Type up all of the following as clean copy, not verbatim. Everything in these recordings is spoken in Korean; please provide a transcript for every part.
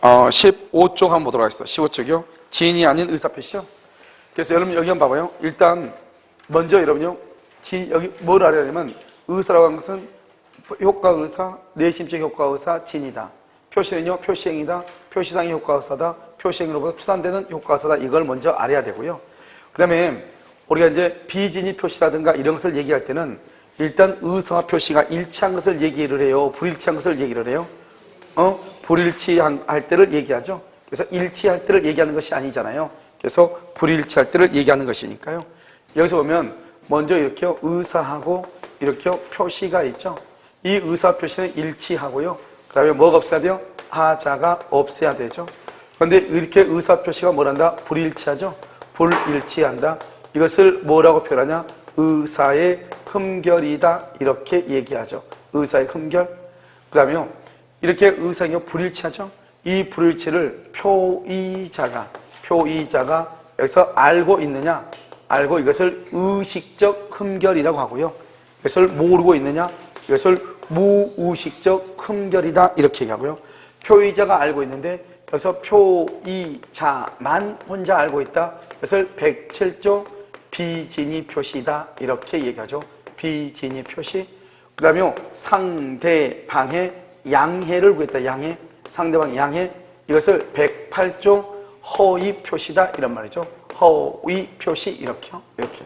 15쪽 한번 보도록 하겠습니다. 15쪽이요. 지인이 아닌 의사표시요. 그래서 여러분 여기 한번 봐봐요. 일단 먼저 여러분요, 여기 뭘 알아야 되냐면 의사라고 하는 것은 효과의사, 내심적 효과의사, 진이다. 표시는요, 표시행위다. 표시상의 효과의사다. 표시행위로부터 투단되는 효과의사다. 이걸 먼저 알아야 되고요. 그 다음에 우리가 이제 비진이 표시라든가 이런 것을 얘기할 때는 일단 의사와 표시가 일치한 것을 얘기를 해요? 불일치한 것을 얘기를 해요? 불일치할 때를 얘기하죠. 그래서 일치할 때를 얘기하는 것이 아니잖아요. 그래서 불일치할 때를 얘기하는 것이니까요. 여기서 보면 먼저 이렇게 의사하고 이렇게 표시가 있죠. 이 의사 표시는 일치하고요. 그 다음에 뭐가 없어야 돼요? 하자가 없어야 되죠. 그런데 이렇게 의사 표시가 뭐란다? 불일치하죠. 불일치한다. 이것을 뭐라고 표현하냐? 의사의 흠결이다. 이렇게 얘기하죠. 의사의 흠결. 그 다음에요, 이렇게 의사가 불일치하죠. 이 불일치를 표의자가 여기서 알고 있느냐? 알고 이것을 의식적 흠결이라고 하고요. 이것을 모르고 있느냐? 이것을 무의식적 흠결이다. 이렇게 얘기하고요. 표의자가 알고 있는데 여기서 표의자만 혼자 알고 있다. 그것을 107조 비진이 표시다. 이렇게 얘기하죠. 비진이 표시. 그 다음에 상대방의 양해를 구했다. 양해. 상대방 양해. 이것을 108조 허위 표시다. 이런 말이죠. 허위 표시. 이렇게요. 이렇게.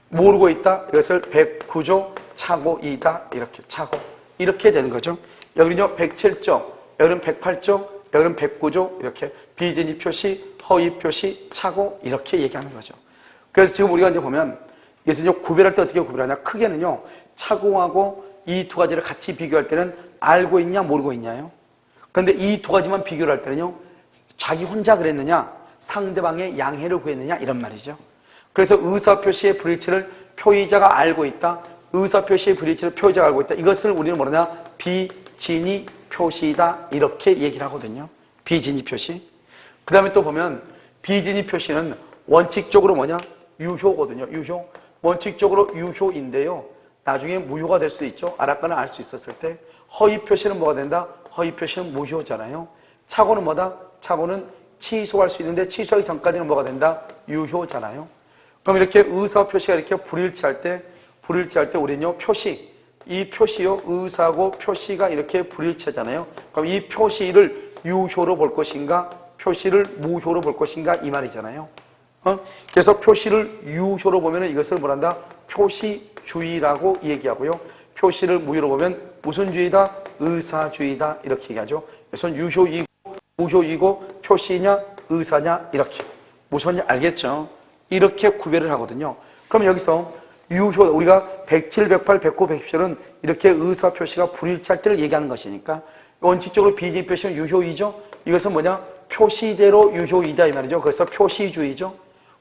모르고 있다. 이것을 109조 착오이다. 이렇게. 착오. 이렇게 되는 거죠. 여기는요, 107조. 여기는 108조. 여기는 109조. 이렇게. 비진이 표시, 허위 표시, 착오. 이렇게 얘기하는 거죠. 그래서 지금 우리가 이제 보면, 이것을 구별할 때 어떻게 구별하냐. 크게는요, 착오하고 이 두 가지를 같이 비교할 때는 알고 있냐, 모르고 있냐요. 그런데 이 두 가지만 비교를 할 때는요, 자기 혼자 그랬느냐, 상대방의 양해를 구했느냐, 이런 말이죠. 그래서 의사표시의 불일치를 표의자가 알고 있다. 의사표시의 불일치를 표의자가 알고 있다. 이것을 우리는 뭐냐, 비진이 표시다. 이렇게 얘기를 하거든요. 비진이 표시. 그 다음에 또 보면 비진이 표시는 원칙적으로 뭐냐, 유효거든요. 유효. 원칙적으로 유효인데요, 나중에 무효가 될 수 있죠. 알았거나 알 수 있었을 때. 허위 표시는 뭐가 된다? 허위 표시는 무효잖아요. 착오는 뭐다? 착오는 취소할 수 있는데 취소하기 전까지는 뭐가 된다? 유효잖아요. 그럼 이렇게 의사 표시가 이렇게 불일치할 때 우리는요, 표시. 이 표시요, 의사하고 표시가 이렇게 불일치하잖아요. 그럼 이 표시를 유효로 볼 것인가? 표시를 무효로 볼 것인가? 이 말이잖아요. 그래서 표시를 유효로 보면 이것을 뭐란다? 표시주의라고 얘기하고요. 표시를 무효로 보면 무슨 주의다? 의사주의다. 이렇게 얘기하죠. 그래서 유효이고 무효이고 표시냐 의사냐 이렇게. 무슨 말인지 알겠죠? 이렇게 구별을 하거든요. 그럼 여기서 유효, 우리가 107, 108, 109, 110은 이렇게 의사 표시가 불일치할 때를 얘기하는 것이니까 원칙적으로 비진 표시는 유효이죠. 이것은 뭐냐? 표시대로 유효이다 이 말이죠. 그래서 표시주의죠.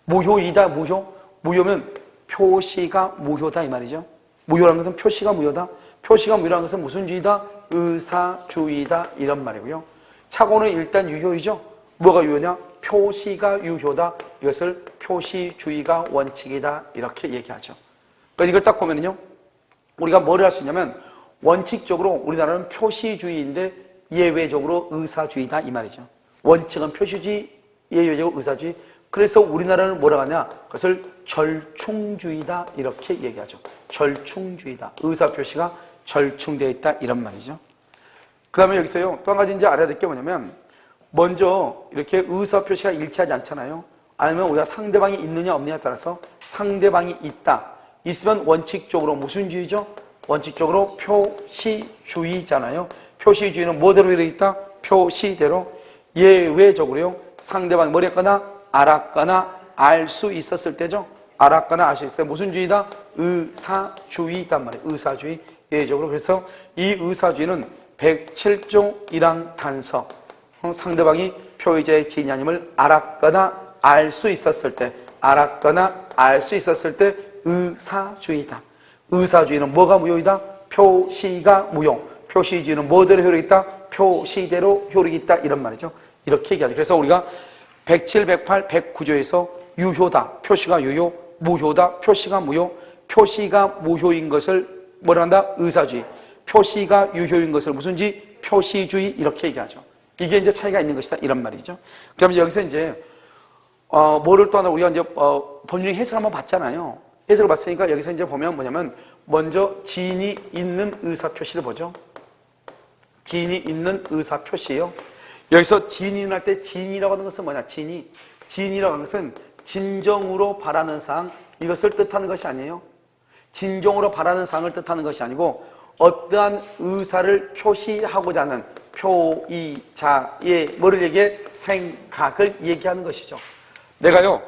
무효이다, 무효. 무효면 표시가 무효다 이 말이죠. 무효라는 것은 표시가 무효다. 표시가 무효라는 것은 무슨 주의다? 의사주의다 이런 말이고요. 착오는 일단 유효이죠. 뭐가 유효냐? 표시가 유효다. 이것을 표시주의가 원칙이다 이렇게 얘기하죠. 그러니까 이걸 딱 보면요, 우리가 뭘 할 수 있냐면 원칙적으로 우리나라는 표시주의인데 예외적으로 의사주의다 이 말이죠. 원칙은 표시주의, 예외적으로 의사주의. 그래서 우리나라는 뭐라고 하냐? 그것을 절충주의다 이렇게 얘기하죠. 절충주의다. 의사표시가 절충되어 있다 이런 말이죠. 그 다음에 여기서요, 또 한 가지 이제 알아야 될 게 뭐냐면, 먼저 이렇게 의사표시가 일치하지 않잖아요. 아니면 우리가 상대방이 있느냐 없느냐에 따라서 상대방이 있다. 있으면 원칙적으로 무슨 주의죠? 원칙적으로 표시주의잖아요. 표시주의는 뭐대로 되어 있다? 표시대로. 예외적으로요, 상대방이 뭘 했거나 알았거나 알 수 있었을 때죠. 알았거나 알 수 있을 때 무슨 주의다? 의사주의단 말이에요. 의사주의. 예외적으로. 그래서 이 의사주의는 107조 1항 단서. 상대방이 표의자의 지인이 아님을 알았거나 알 수 있었을 때, 알았거나 알 수 있었을 때 의사주의다. 의사주의는 뭐가 무효이다? 표시가 무효. 표시주의는 뭐대로 효력이 있다? 표시대로 효력이 있다. 이런 말이죠. 이렇게 얘기하죠. 그래서 우리가 107, 108, 109조에서 유효다. 표시가 유효. 무효다. 표시가 무효. 표시가 무효인 것을 뭐라 한다? 의사주의. 표시가 유효인 것을 무슨지? 표시주의. 이렇게 얘기하죠. 이게 이제 차이가 있는 것이다. 이런 말이죠. 그다음에 여기서 이제, 뭐를 또 하나 우리가 이제, 법률 해석을 한번 봤잖아요. 해석을 봤으니까 여기서 이제 보면 뭐냐면, 먼저 지인이 있는 의사표시를 보죠. 지인이 있는 의사표시예요. 여기서 지인이 할 때 지인이라고 하는 것은 뭐냐? 지인이라고 하는 것은 진정으로 바라는 사항, 이것을 뜻하는 것이 아니에요. 진정으로 바라는 사항을 뜻하는 것이 아니고 어떠한 의사를 표시하고자 하는 표의자의 뭐를 얘기해? 생각을 얘기하는 것이죠. 내가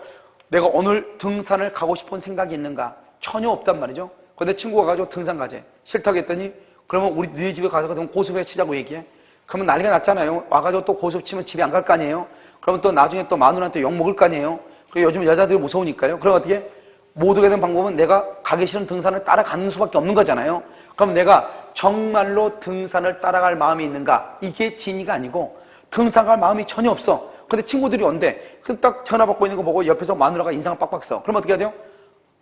오늘 등산을 가고 싶은 생각이 있는가? 전혀 없단 말이죠. 근데 친구가 가지고 등산 가재. 싫다고 했더니 그러면 우리 네 집에 가서 고습에 치자고 얘기해. 그러면 난리가 났잖아요. 와가지고 또 고습 치면 집에 안 갈 거 아니에요. 그러면 또 나중에 또 마누라한테 욕 먹을 거 아니에요. 그리고 요즘 여자들이 무서우니까요. 그럼 어떻게? 못 오게 된 방법은 내가 가기 싫은 등산을 따라가는 수밖에 없는 거잖아요. 그럼 내가 정말로 등산을 따라갈 마음이 있는가? 이게 진의가 아니고 등산 갈 마음이 전혀 없어. 근데 친구들이 온대. 그럼 딱 전화 받고 있는 거 보고 옆에서 마누라가 인상을 빡빡 써. 그럼 어떻게 해야 돼요?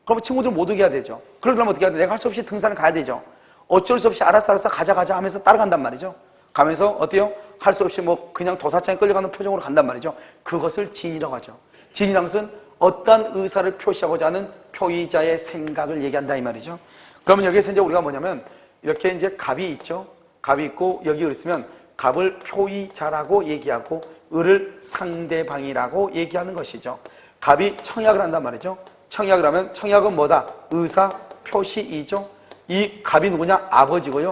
그럼 친구들 못 오게 해야 되죠. 그러려면 어떻게 해야 돼? 내가 할 수 없이 등산을 가야 되죠. 어쩔 수 없이 알았어 가자 하면서 따라간단 말이죠. 가면서 어때요? 할 수 없이 뭐 그냥 도사장에 끌려가는 표정으로 간단 말이죠. 그것을 진이라고 하죠. 진이라는 것은 어떠한 의사를 표시하고자 하는 표의자의 생각을 얘기한다 이 말이죠. 그러면 여기에서 이제 우리가 뭐냐면 이렇게 이제 갑이 있죠. 갑이 있고 여기 을 있으면 갑을 표의자라고 얘기하고 을을 상대방이라고 얘기하는 것이죠. 갑이 청약을 한단 말이죠. 청약을 하면 청약은 뭐다? 의사 표시이죠. 이 갑이 누구냐? 아버지고요.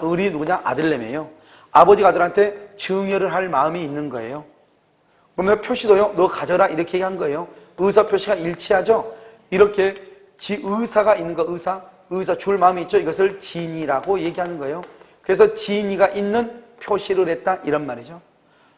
을이 누구냐? 아들내미예요. 아버지가 아들한테 증여를 할 마음이 있는 거예요. 그러면 표시도요. 너 가져라 이렇게 얘기한 거예요. 의사 표시가 일치하죠. 이렇게 의사가 있는 거 의사 줄 마음이 있죠. 이것을 진이라고 얘기하는 거예요. 그래서 진이가 있는 표시를 했다 이런 말이죠.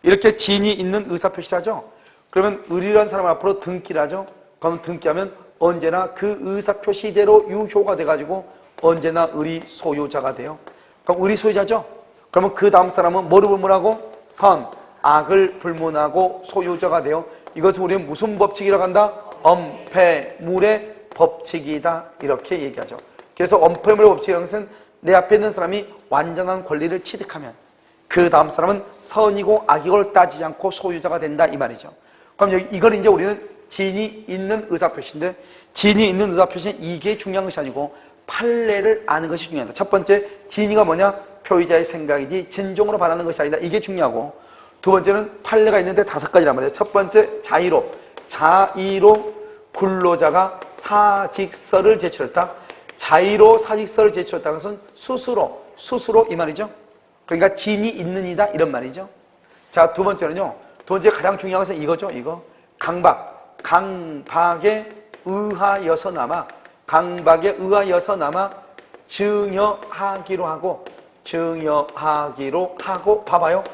이렇게 진이 있는 의사 표시를 하죠. 그러면 을이라는 사람 앞으로 등기를 하죠. 그럼 등기하면 언제나 그 의사 표시대로 유효가 돼가지고 언제나 을이 소유자가 돼요. 그럼 을이 소유자죠. 그러면 그 다음 사람은 뭐를 불문하고? 선, 악을 불문하고 소유자가 돼요. 이것을 우리는 무슨 법칙이라고 한다? 엄폐물의 법칙이다 이렇게 얘기하죠. 그래서 엄폐물의 법칙이라는 것은 내 앞에 있는 사람이 완전한 권리를 취득하면 그 다음 사람은 선이고 악이고를 따지지 않고 소유자가 된다 이 말이죠. 그럼 이걸 이제 우리는 진이 있는 의사표시인데 진이 있는 의사표시는 이게 중요한 것이 아니고 판례를 아는 것이 중요하다. 첫 번째 진이가 뭐냐? 표의자의 생각이지 진종으로 바라는 것이 아니다. 이게 중요하고 두 번째는 판례가 있는데 5가지란 말이에요. 첫 번째 자의로 근로자가 사직서를 제출했다. 자의로 사직서를 제출했다는 것은 스스로 이 말이죠. 그러니까 진이 있는 이다 이런 말이죠. 자, 두 번째는요. 두 번째 가장 중요한 것은 이거죠. 이거 강박에 의하여서나마 증여하기로 하고 봐봐요.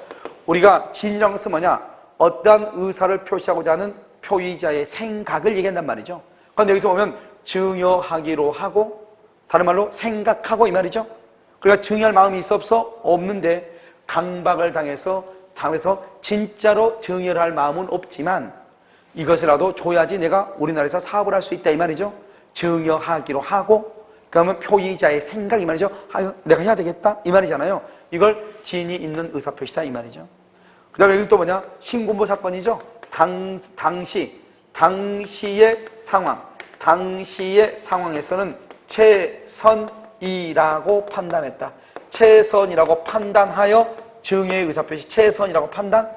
우리가 진이라는 것은 뭐냐? 어떠한 의사를 표시하고자 하는 표의자의 생각을 얘기한단 말이죠. 그런데 여기서 보면 증여하기로 하고 다른 말로 생각하고 이 말이죠. 그러니까 증여할 마음이 있어 없어? 없는데 강박을 당해서 진짜로 증여를 할 마음은 없지만 이것이라도 줘야지 내가 우리나라에서 사업을 할 수 있다 이 말이죠. 증여하기로 하고 그러면 표의자의 생각 이 말이죠. 내가 해야 되겠다 이 말이잖아요. 이걸 진이 있는 의사표시다 이 말이죠. 그 다음에 여기 또 뭐냐? 신군부 사건이죠. 당시의 상황에서는 최선이라고 판단했다. 최선이라고 판단하여 증여의 의사표시 최선이라고 판단?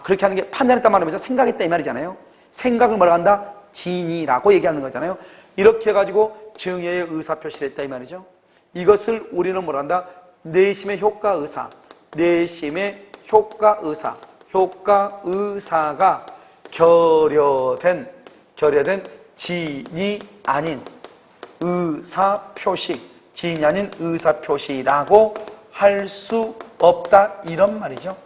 그렇게 하는 게 판단했단 말은 뭐죠? 생각했다 이 말이잖아요. 생각을 뭐라고 한다? 진이라고 얘기하는 거잖아요. 이렇게 해가지고 증여의 의사표시를 했다 이 말이죠. 이것을 우리는 뭐라 한다? 내심의 효과의사가 결여된 진이 아닌 의사표시라고 할 수 없다 이런 말이죠.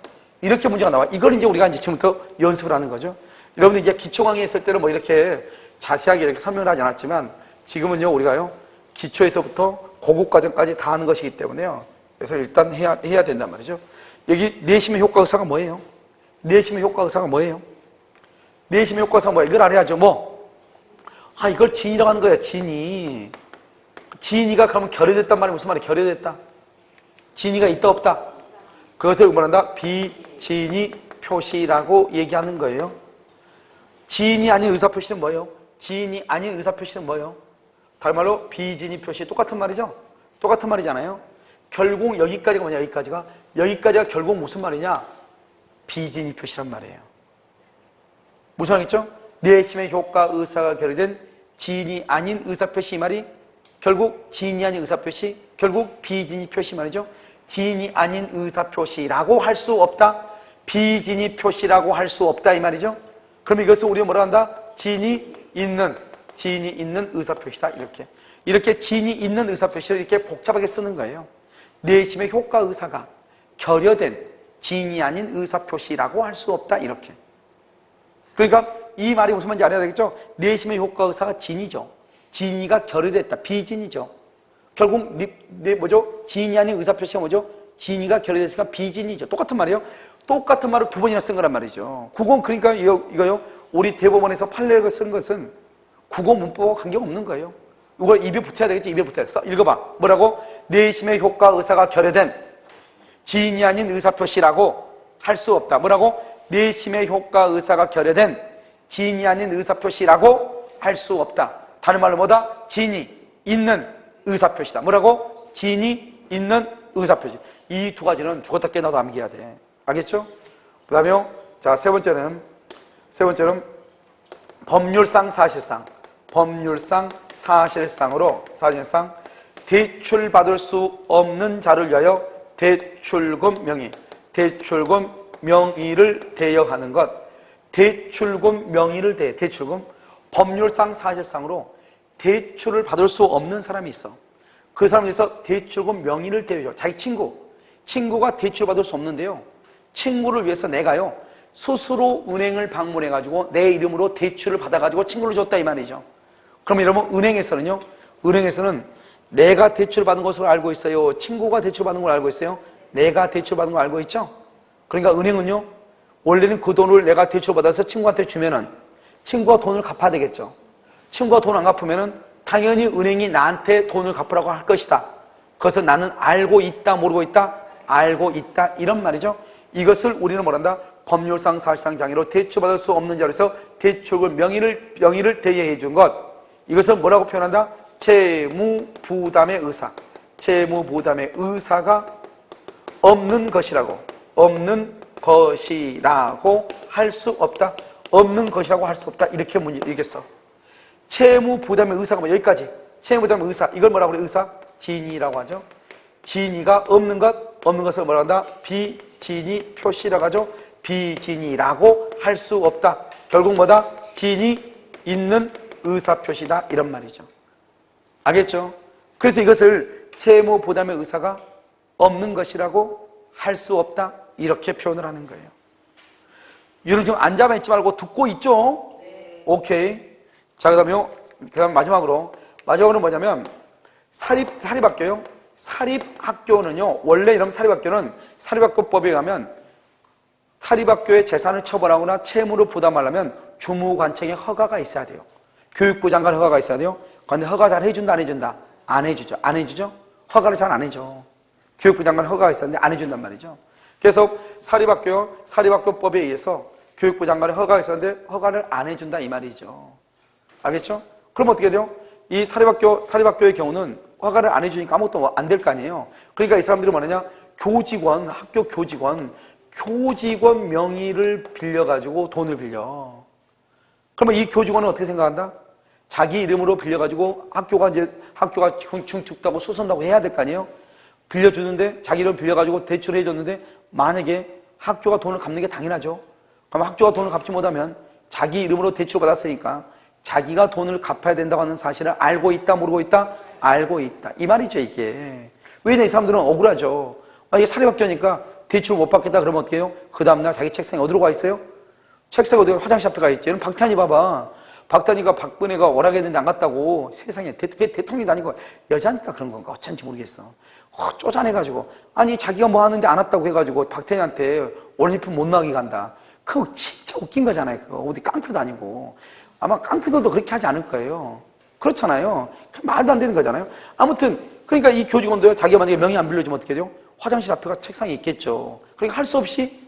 이렇게 문제가 나와. 이걸 이제 우리가 이제 지금부터 연습을 하는 거죠. 여러분들 이제 기초 강의 했을 때는 뭐 이렇게 자세하게 이렇게 설명을 하지 않았지만 지금은요 우리가요 기초에서부터 고급 과정까지 다 하는 것이기 때문에요. 그래서 일단 해야 된단 말이죠. 여기 내심의 효과의사가 뭐예요? 내심의 효과의사가 뭐예요? 이걸 알아야죠. 이걸 진이라고 하는 거예요. 진이가 그러면 결여됐단 말이 무슨 말이에요? 결여됐다. 진이가 있다 없다? 그것을 뭐란다? 비진위 표시라고 얘기하는 거예요. 지인이 아닌 의사표시는 뭐예요? 지인이 아닌 의사표시는 뭐예요? 다른 말로 비진위 표시. 똑같은 말이죠? 똑같은 말이잖아요. 결국 여기까지가 뭐냐? 여기까지가 결국 무슨 말이냐? 비진위 표시란 말이에요. 무슨 말이겠죠? 내심의 효과 의사가 결여된 지인이 아닌 의사표시, 이 말이 결국 지인이 아닌 의사표시, 결국 비진위 표시 말이죠. 지인이 아닌 의사표시라고 할 수 없다. 비진위 표시라고 할 수 없다, 이 말이죠. 그럼 이것을 우리가 뭐라 한다? 지인이 있는 의사표시다. 이렇게 지인이 있는 의사표시를 이렇게 복잡하게 쓰는 거예요. 내심의 효과 의사가 결여된 지인이 아닌 의사표시라고 할 수 없다. 이렇게. 그러니까 이 말이 무슨 말인지 알아야 되겠죠? 내심의 효과 의사가 진이죠. 진이가 결여됐다. 비진이죠. 결국 뭐죠? 진이 아닌 의사표시가 뭐죠? 진이가 결여됐으니까 비진이죠. 똑같은 말이에요. 똑같은 말을 두 번이나 쓴 거란 말이죠. 국어, 그러니까 이거요. 우리 대법원에서 판례를 쓴 것은 국어 문법과 관계없는 거예요. 이거 입에 붙여야 되겠죠? 입에 붙여야 돼. 읽어봐. 뭐라고? 내심의 효과 의사가 결여된 진이 아닌 의사표시라고 할 수 없다. 뭐라고? 내심의 효과 의사가 결여된 진이 아닌 의사표시라고 할 수 없다. 다른 말로 뭐다? 진이 있는 의사표시다. 뭐라고? 진이 있는 의사표시. 이 두 가지는 죽었다 깨어나도 암기해야 돼. 알겠죠? 그 다음에요. 자, 세 번째는 법률상 사실상으로 대출받을 수 없는 자를 위하여 대출금 명의를 대여하는 것. 대출금 명의를 대출금. 법률상 사실상으로 대출을 받을 수 없는 사람이 있어. 그 사람에 대해서 대출금 명의를 대여해요. 자기 친구가 대출받을 수 없는데요. 친구를 위해서 내가요, 스스로 은행을 방문해가지고 내 이름으로 대출을 받아가지고 친구를 줬다, 이 말이죠. 그럼 여러분, 은행에서는 내가 대출받은 것으로 알고 있어요? 친구가 대출받은 걸 알고 있어요? 내가 대출받은 걸 알고 있죠? 그러니까 은행은요, 원래는 그 돈을 내가 대출받아서 친구한테 주면은 친구가 돈을 갚아야 되겠죠. 친구가 돈 안 갚으면은 당연히 은행이 나한테 돈을 갚으라고 할 것이다. 그것을 나는 알고 있다, 모르고 있다? 알고 있다, 이런 말이죠. 이것을 우리는 뭐란다? 법률상 사실상 장애로 대출받을 수 없는 자로서 대출금 명의를 대여해 준 것. 이것을 뭐라고 표현한다? 채무부담의 의사가 없는 것이라고 할 수 없다. 이렇게 읽겠어. 채무부담의 의사가 뭐 여기까지. 채무부담의 의사. 이걸 뭐라고 그래? 의사? 진이라고 하죠. 진이가 없는 것을 뭐라고 한다? 비진이 표시라고 하죠. 비진이라고 할 수 없다. 결국 뭐다? 진이 있는 의사표시다, 이런 말이죠. 알겠죠? 그래서 이것을 채무부담의 의사가 없는 것이라고 할 수 없다, 이렇게 표현을 하는 거예요. 여러분 지금 앉아만 있지 말고 듣고 있죠? 네. 오케이. 자, 그다음 마지막으로 뭐냐면 사립학교요. 사립학교는요, 원래 이런 사립학교법에 가면 사립학교의 재산을 처벌하거나 채무를 부담하려면 주무관청의 허가가 있어야 돼요. 교육부 장관 허가가 있어야 돼요. 그런데 허가 잘 해준다, 안 해준다? 안 해주죠? 허가를 잘 안 해줘. 교육부 장관 허가가 있었는데 안 해준단 말이죠. 그래서 사립학교법에 의해서 교육부 장관의 허가가 있었는데 허가를 안 해준다, 이 말이죠. 알겠죠? 그럼 어떻게 돼요? 이 사립학교의 경우는 허가를 안 해주니까 아무것도 안 될 거 아니에요. 그러니까 이 사람들이 뭐냐냐? 학교 교직원 명의를 빌려가지고 돈을 빌려. 그러면 이 교직원은 어떻게 생각한다? 자기 이름으로 빌려가지고 학교가 흉측다고 수선다고 해야 될 거 아니에요? 빌려주는데, 자기 이름 빌려가지고 대출을 해줬는데, 만약에 학교가 돈을 갚는 게 당연하죠. 그럼 학교가 돈을 갚지 못하면 자기 이름으로 대출을 받았으니까 자기가 돈을 갚아야 된다고 하는 사실을 알고 있다, 모르고 있다? 알고 있다. 이 말이죠, 이게. 왜냐, 이 사람들은 억울하죠. 이게 사립학교니까 대출 못 받겠다 그러면 어떻게 해요? 그 다음날 자기 책상에 어디로 가 있어요? 책상에 어디 화장실 앞에 가 있지. 얘는 박탄이 봐봐. 박탄이가 박근혜가 오락했는데 안 갔다고. 세상에 대통령이 아니고 여자니까 그런 건가? 어쩐지 모르겠어. 쪼잔해가지고. 아니, 자기가 뭐 하는데 안 왔다고 해가지고 박탄이한테 올림픽 못 나가게 간다. 그거 진짜 웃긴 거잖아요. 그거 어디 깡패도 아니고. 아마 깡패들도 그렇게 하지 않을 거예요. 그렇잖아요. 말도 안 되는 거잖아요. 아무튼 그러니까 이 교직원도요, 자기가 만약에 명의 안 빌려주면 어떻게 돼요? 화장실 앞에가 책상이 있겠죠. 그러니까 할 수 없이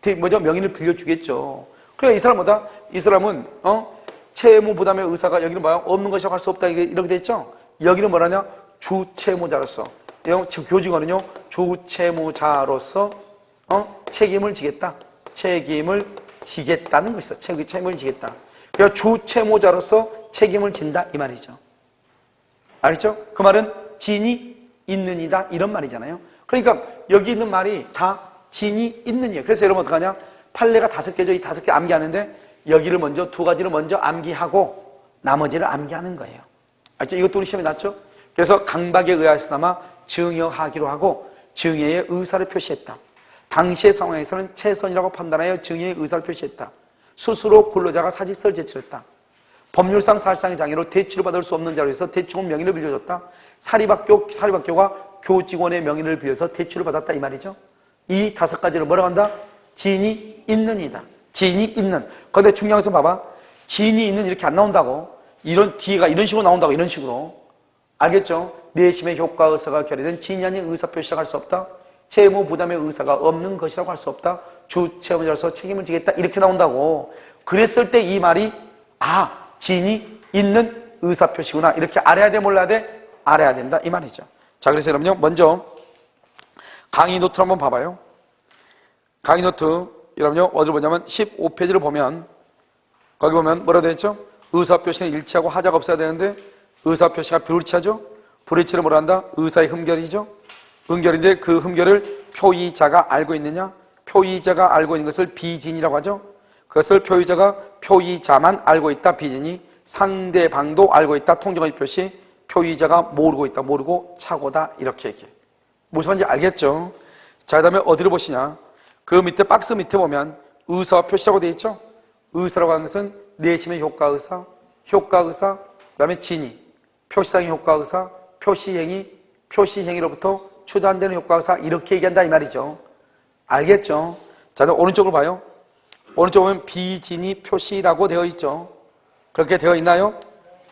명의를 빌려주겠죠. 그러니까 이 사람보다 이 사람은 채무 부담의 의사가 여기는 뭐야? 없는 것이라고 할 수 없다 이렇게 됐죠. 여기는 뭐라냐? 주채무자로서. 교직원은요 주채무자로서 책임을 지겠다. 책임을 지겠다는 것이다. 책임을 지겠다. 그러니까 주채무자로서 책임을 진다 이 말이죠. 알겠죠? 그 말은 진이 있느니다 이런 말이잖아요. 그러니까 여기 있는 말이 다 진이 있느니에요. 그래서 여러분 어떡하냐? 판례가 5개죠. 이 5개 암기하는데 여기를 먼저 2가지를 먼저 암기하고 나머지를 암기하는 거예요. 알죠? 이것도 우리 시험에 났죠? 그래서 강박에 의하여서나마 증여하기로 하고 증여의 의사를 표시했다. 당시의 상황에서는 최선이라고 판단하여 증여의 의사를 표시했다. 스스로 근로자가 사직서를 제출했다. 법률상 사실상의 장애로 대출을 받을 수 없는 자로 해서 대충은 명의를 빌려줬다. 사립학교가 교직원의 명의를 빌려서 대출을 받았다 이 말이죠. 이 5가지를 뭐라고 한다? 진이 있는이다. 진이 있는. 그런데 중요한 것은 봐봐. 진이 있는 이렇게 안 나온다고. 이런 뒤가 이런 식으로 나온다고. 이런 식으로. 알겠죠? 내심의 효과 의사가 결의된 진이 아닌 의사 표시라고 할 수 없다. 채무 부담의 의사가 없는 것이라고 할 수 없다. 주채무자로서 책임을 지겠다. 이렇게 나온다고. 그랬을 때 이 말이 진이 있는 의사 표시구나. 이렇게 알아야 돼, 몰라야 돼? 알아야 된다. 이 말이죠. 자, 그래서 여러분요, 먼저 강의 노트를 한번 봐봐요. 강의 노트, 여러분요, 어디를 보냐면 15페이지를 보면 거기 보면 뭐라고 되어 있죠? 의사 표시는 일치하고 하자가 없어야 되는데 의사 표시가 불일치하죠? 불일치를 뭐라 한다? 의사의 흠결이죠? 흠결인데 그 흠결을 표의자가 알고 있느냐? 표의자가 알고 있는 것을 비진이라고 하죠? 그것을 표의자만 알고 있다. 비진이 상대방도 알고 있다. 통정의 표시 표의자가 모르고 있다. 모르고 착오다. 이렇게 얘기해. 무슨 말인지 알겠죠? 자, 그 다음에 어디를 보시냐? 그 밑에 박스 밑에 보면 의사와 표시라고 되어 있죠? 의사라고 하는 것은 내심의 효과의사, 그 다음에 진이, 표시상의 효과의사, 표시행위로부터 추단되는 효과의사 이렇게 얘기한다 이 말이죠. 알겠죠? 자, 오른쪽으로 봐요. 오른쪽 보면 비진이 표시라고 되어 있죠. 그렇게 되어 있나요?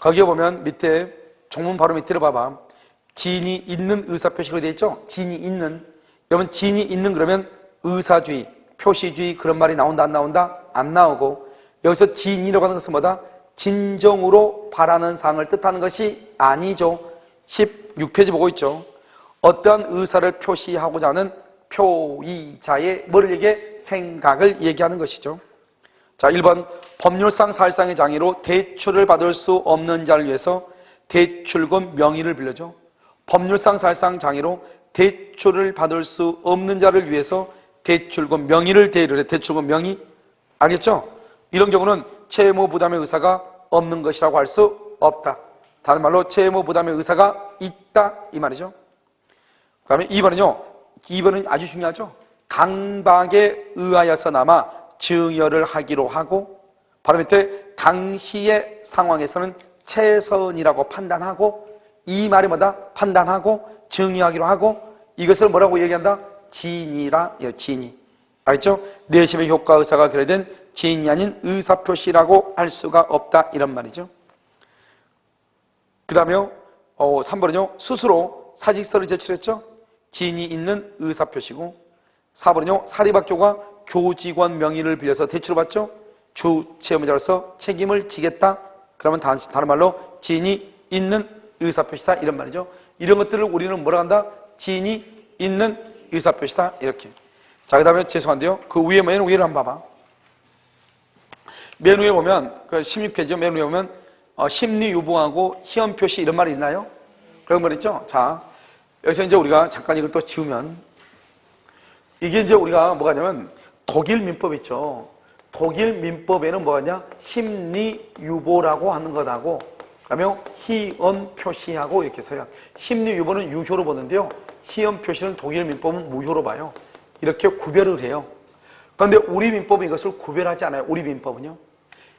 거기에 보면 밑에 종문 바로 밑으로 봐봐. 진이 있는 의사 표시로 되어 있죠. 진이 있는. 여러분 진이 있는 그러면 의사주의, 표시주의 그런 말이 나온다 안 나온다? 안 나오고 여기서 진이라고 하는 것은 뭐다? 진정으로 바라는 사항을 뜻하는 것이 아니죠. 16페이지 보고 있죠. 어떠한 의사를 표시하고자 하는 표의자의 뭐를 얘기해? 생각을 얘기하는 것이죠. 자, 1번 법률상 사실상의 장애로 대출을 받을 수 없는 자를 위해서 대출금 명의를 빌려줘. 법률상 사실상 장애로 대출을 받을 수 없는 자를 위해서 대출금 명의를 대의를 해. 대출금 명의. 알겠죠? 이런 경우는 채무 부담의 의사가 없는 것이라고 할 수 없다. 다른 말로 채무 부담의 의사가 있다 이 말이죠. 그 다음에 2번은 아주 중요하죠. 강박에 의하여서나마 증여를 하기로 하고 바로 밑에 당시의 상황에서는 최선이라고 판단하고 이 말이 뭐다? 판단하고 증여하기로 하고 이것을 뭐라고 얘기한다? 진이라. 진이. 알겠죠? 내심의 효과 의사가 결의된 진이 아닌 의사표시라고 할 수가 없다 이런 말이죠. 그 다음에 3번은요 스스로 사직서를 제출했죠. 진이 있는 의사표시고 4번은요 사립학교가 교직원 명의를 빌려서 대출을 받죠. 주채무자로서 책임을 지겠다. 그러면 다른 말로 진이 있는 의사표시다 이런 말이죠. 이런 것들을 우리는 뭐라 한다? 진이 있는 의사표시다 이렇게. 자, 그 다음에 죄송한데요 그 위에 맨 위를 한번 봐봐. 맨 위에 보면 그 16페이지 맨 위에 보면 심리유봉하고 희연표시 이런 말이 있나요? 그런 말 있죠? 자, 여기서 이제 우리가 잠깐 이걸 또 지우면 이게 이제 우리가 뭐가 냐면 독일 민법 있죠. 독일 민법에는 뭐가냐? 심리유보라고 하는 것하고 그다음에 희언표시하고 이렇게 써요. 심리유보는 유효로 보는데요. 희언표시는 독일 민법은 무효로 봐요. 이렇게 구별을 해요. 그런데 우리 민법은 이것을 구별하지 않아요. 우리 민법은요.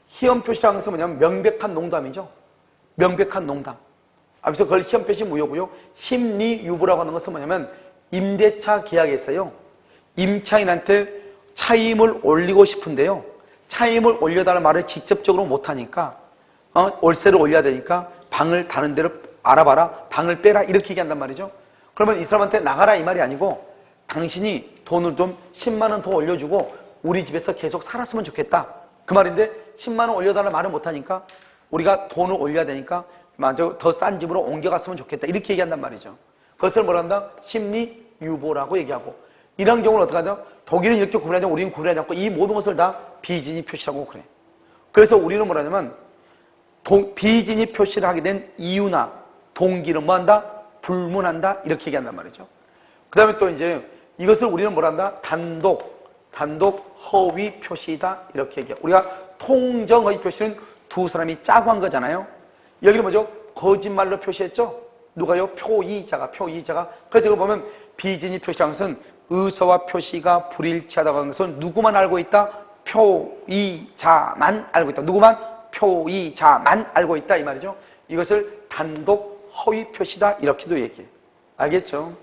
희언표시라는 것은 뭐냐면 명백한 농담이죠. 명백한 농담. 그래서 그걸 희언표시 무효고요. 심리유보라고 하는 것은 뭐냐면 임대차 계약에서요. 임차인한테 차임을 올리고 싶은데요. 차임을 올려달라는 말을 직접적으로 못하니까 월세를 올려야 되니까 방을 다른 데로 알아봐라. 방을 빼라. 이렇게 얘기한단 말이죠. 그러면 이 사람한테 나가라 이 말이 아니고 당신이 돈을 좀 10만 원 더 올려주고 우리 집에서 계속 살았으면 좋겠다. 그 말인데 10만 원 올려달라 말을 못하니까 우리가 돈을 올려야 되니까 먼저 더 싼 집으로 옮겨갔으면 좋겠다. 이렇게 얘기한단 말이죠. 그것을 뭐라 한다? 심리 유보라고 얘기하고, 이런 경우는 어떻게 하죠? 독일은 이렇게 구분하지 우리는 구분하지 않고 이 모든 것을 다 비진이 표시라고 그래. 그래서 우리는 뭐라 하냐면 비진이 표시를 하게 된 이유나 동기는 뭐 한다? 불문한다. 이렇게 얘기한단 말이죠. 그 다음에 또 이제 이것을 우리는 뭐라 한다? 단독 허위 표시다. 이렇게 얘기해. 우리가 통정 허위 표시는 두 사람이 짜고 한 거잖아요. 여기는 뭐죠? 거짓말로 표시했죠? 누가요? 표의자가. 그래서 이거 보면 비진이 표시한 것은 의사와 표시가 불일치하다고 하는 것은 누구만 알고 있다? 표의자만 알고 있다. 누구만? 표의자만 알고 있다. 이 말이죠. 이것을 단독 허위 표시다. 이렇게도 얘기해. 알겠죠?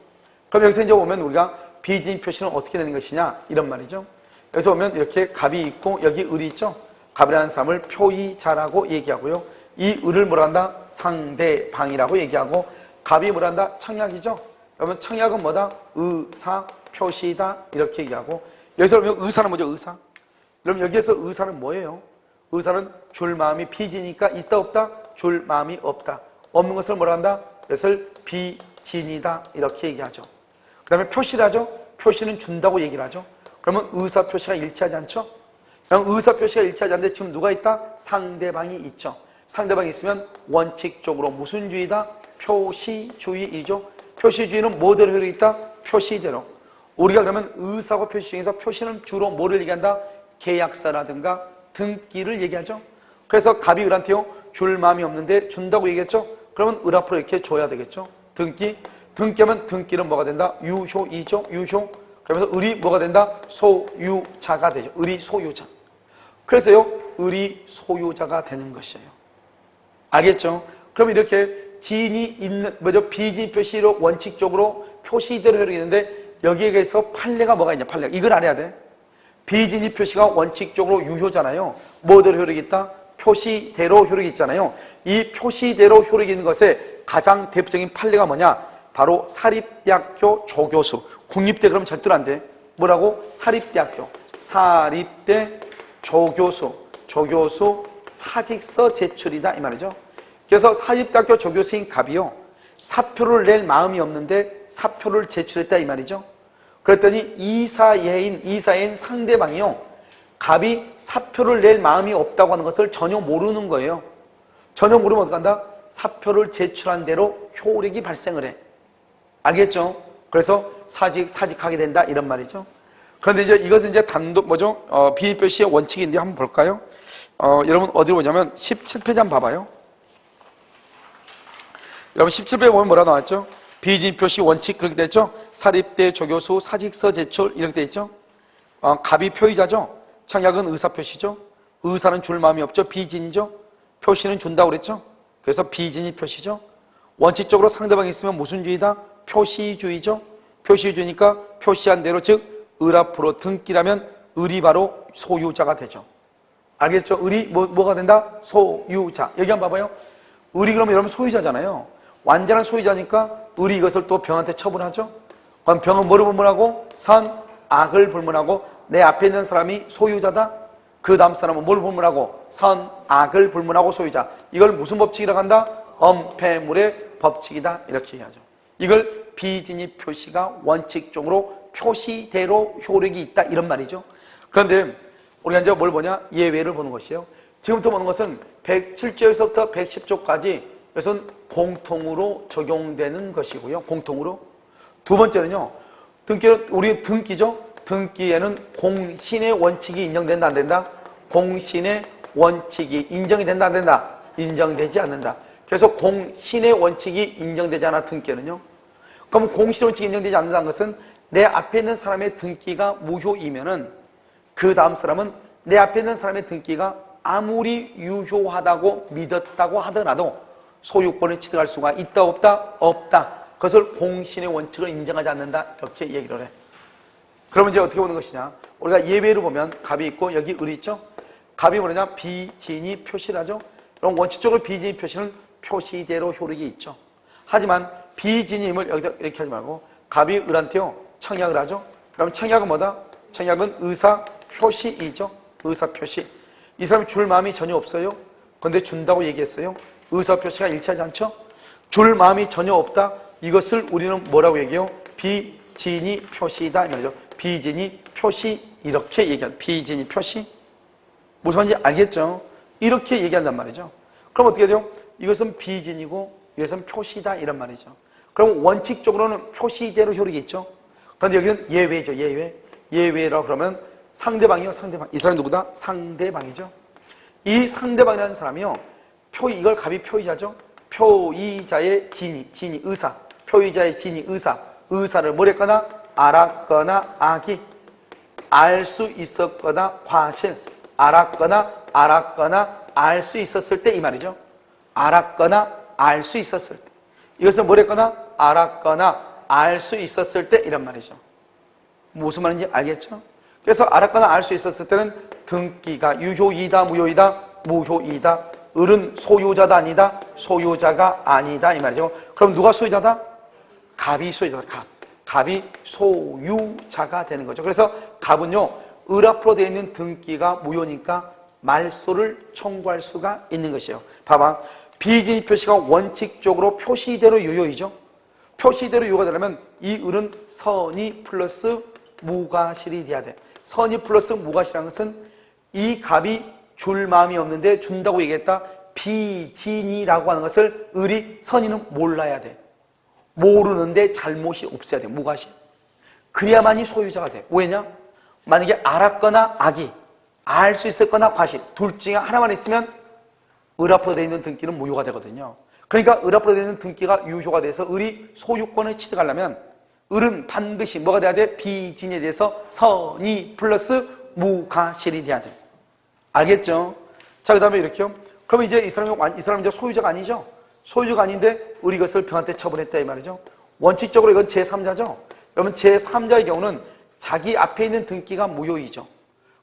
그럼 여기서 이제 보면 우리가 비진 표시는 어떻게 되는 것이냐? 이런 말이죠. 여기서 보면 이렇게 갑이 있고 여기 을이 있죠? 갑이라는 사람을 표의자라고 얘기하고요. 이 을을 뭐라 한다? 상대방이라고 얘기하고, 갑이 뭐라 한다? 청약이죠? 그러면 청약은 뭐다? 의사 표시다. 이렇게 얘기하고, 여기서 그러면 의사는 뭐죠? 의사. 그럼 여기에서 의사는 뭐예요? 의사는 줄 마음이 비지니까 있다 없다? 줄 마음이 없다. 없는 것을 뭐라 한다? 이것을 비진이다. 이렇게 얘기하죠. 그 다음에 표시를 하죠? 표시는 준다고 얘기를 하죠. 그러면 의사 표시가 일치하지 않죠? 그럼 의사 표시가 일치하지 않는데 지금 누가 있다? 상대방이 있죠. 상대방이 있으면 원칙적으로 무슨 주의다? 표시주의이죠. 표시주의는 뭐대로 효력이 있다? 표시대로. 우리가 그러면 의사고 표시 중에서 표시는 주로 뭐를 얘기한다? 계약서라든가 등기를 얘기하죠. 그래서 갑이 을한테요, 줄 마음이 없는데 준다고 얘기했죠. 그러면 을 앞으로 이렇게 줘야 되겠죠. 등기하면 등기는 뭐가 된다? 유효이죠. 유효. 그러면서 을이 뭐가 된다? 소유자가 되죠. 을이 소유자. 그래서요, 을이 소유자가 되는 것이에요. 알겠죠? 그럼 이렇게 지인이 있는, 비진 표시로 원칙적으로 표시대로 효력이 있는데 여기에 대해서 판례가 뭐가 있냐? 판례가. 이걸 알아야 돼. 비진이 표시가 원칙적으로 유효잖아요. 뭐대로 효력이 있다? 표시대로 효력이 있잖아요. 이 표시대로 효력이 있는 것에 가장 대표적인 판례가 뭐냐? 바로 사립대학교 조교수. 국립대 그러면 절대로 안 돼. 뭐라고? 사립대학교. 사립대 조교수 사직서 제출이다. 이 말이죠. 그래서 사립대학교 조교수인 갑이요, 사표를 낼 마음이 없는데 사표를 제출했다. 이 말이죠. 그랬더니 이사예인 상대방이요, 갑이 사표를 낼 마음이 없다고 하는 것을 전혀 모르는 거예요. 전혀 모르면 어떡한다? 사표를 제출한 대로 효력이 발생을 해. 알겠죠? 그래서 사직하게 된다. 이런 말이죠. 그런데 이제 이것은 이제 단독 비표시의 원칙인데 한번 볼까요? 여러분 어디로 보냐면 17페이지 한번 봐봐요. 여러분 17페이지 보면 뭐라 나왔죠? 비진표시 원칙 그렇게 됐죠? 사립대 조교수 사직서 제출 이렇게 돼 있죠? 갑이 표의자죠? 청약은 의사표시죠? 의사는 줄 마음이 없죠? 비진이죠? 표시는 준다고 그랬죠? 그래서 비진이 표시죠? 원칙적으로 상대방이 있으면 무슨 주의다? 표시주의죠? 표시주의니까 표시한 대로, 즉 을 앞으로 등기라면 을이 바로 소유자가 되죠. 알겠죠? 을이 뭐가 된다? 소유자. 여기 한번 봐봐요. 을이 그러면 여러분 소유자잖아요. 완전한 소유자니까 을이 이것을 또 병한테 처분하죠. 그럼 병은 뭐를 불문하고? 선, 악을 불문하고, 내 앞에 있는 사람이 소유자다. 그 다음 사람은 뭘 불문하고? 선, 악을 불문하고 소유자. 이걸 무슨 법칙이라고 한다? 엄폐물의 법칙이다. 이렇게 얘기하죠. 이걸 비진입 표시가 원칙적으로 표시대로 효력이 있다. 이런 말이죠. 그런데 우리가 이제 뭘 보냐? 예외를 보는 것이에요. 지금부터 보는 것은 107조에서부터 110조까지 이것은 공통으로 적용되는 것이고요. 공통으로. 두 번째는요, 우리 등기죠? 등기에는 공신의 원칙이 인정된다, 안 된다? 공신의 원칙이 인정이 된다, 안 된다? 인정되지 않는다. 그래서 공신의 원칙이 인정되지 않아, 등기에는요. 그럼 공신의 원칙이 인정되지 않는다는 것은 내 앞에 있는 사람의 등기가 무효이면은 그 다음 사람은 내 앞에 있는 사람의 등기가 아무리 유효하다고 믿었다고 하더라도 소유권을 취득할 수가 있다, 없다? 없다. 그것을 공신의 원칙을 인정하지 않는다. 이렇게 얘기를 해. 그러면 이제 어떻게 보는 것이냐? 우리가 예외로 보면 갑이 있고 여기 을이 있죠? 갑이 뭐냐? 비진이 표시를 하죠? 그럼 원칙적으로 비진이 표시는 표시대로 효력이 있죠. 하지만 비진임을 여기다 이렇게 하지 말고 갑이 을한테요, 청약을 하죠. 그럼 청약은 뭐다? 청약은 의사 표시이죠. 의사 표시. 이 사람이 줄 마음이 전혀 없어요. 그런데 준다고 얘기했어요. 의사 표시가 일치하지 않죠? 줄 마음이 전혀 없다. 이것을 우리는 뭐라고 얘기해요? 비진이 표시이다 이 말이죠. 비진이 표시 이렇게 얘기한다. 비진이 표시. 무슨 말인지 알겠죠? 이렇게 얘기한단 말이죠. 그럼 어떻게 돼요? 이것은 비진이고 이것은 표시다 이런 말이죠. 그럼 원칙적으로는 표시대로 효력이 있죠. 그런데 여기는 예외죠. 예외. 예외라고 그러면 상대방이요. 상대방. 이 사람이 누구다? 상대방이죠. 이 상대방이라는 사람이요. 이걸 갑이 표의자죠. 표의자의 진이 의사. 표의자의 진이 의사. 의사를 뭐랬거나 알았거나 악이. 알 수 있었거나 과실. 알았거나 알 수 있었을 때 이 말이죠. 알았거나 알 수 있었을 때. 이것은 뭐랬거나 알았거나 알 수 있었을 때 이란 말이죠. 무슨 말인지 알겠죠? 그래서 알았거나 알 수 있었을 때는 등기가 유효이다 무효이다 무효이다. 을은 소유자다 아니다 소유자가 아니다 이 말이죠. 그럼 누가 소유자다? 갑이 소유자다. 갑이 소유자가 되는 거죠. 그래서 갑은요 을 앞으로 되어 있는 등기가 무효니까 말소를 청구할 수가 있는 것이에요. 봐봐. 비진이 표시가 원칙적으로 표시대로 유효이죠. 표시대로 유효가 되려면 이 을은 선이 플러스 무과실이 돼야 돼. 선이 플러스 무과실이라는 것은 이 갑이 줄 마음이 없는데 준다고 얘기했다. 비진이라고 하는 것을 을이 선이는 몰라야 돼. 모르는데 잘못이 없어야 돼. 무과실. 그래야만이 소유자가 돼. 왜냐? 만약에 알았거나 악이 알 수 있었거나 과실 둘 중에 하나만 있으면 을 앞으로 되어 있는 등기는 무효가 되거든요. 그러니까 을 앞으로 되어 있는 등기가 유효가 돼서 을이 소유권을 취득하려면 을은 반드시 뭐가 돼야 돼? 비진에 대해서 선이 플러스 무과실이 돼야 돼. 알겠죠? 자, 그 다음에 이렇게요. 그럼 이제 이 사람이 이제 소유자가 아니죠? 소유자가 아닌데 을이 이것을 병한테 처분했다 이 말이죠. 원칙적으로 이건 제3자죠. 그러면 제3자의 경우는 자기 앞에 있는 등기가 무효이죠.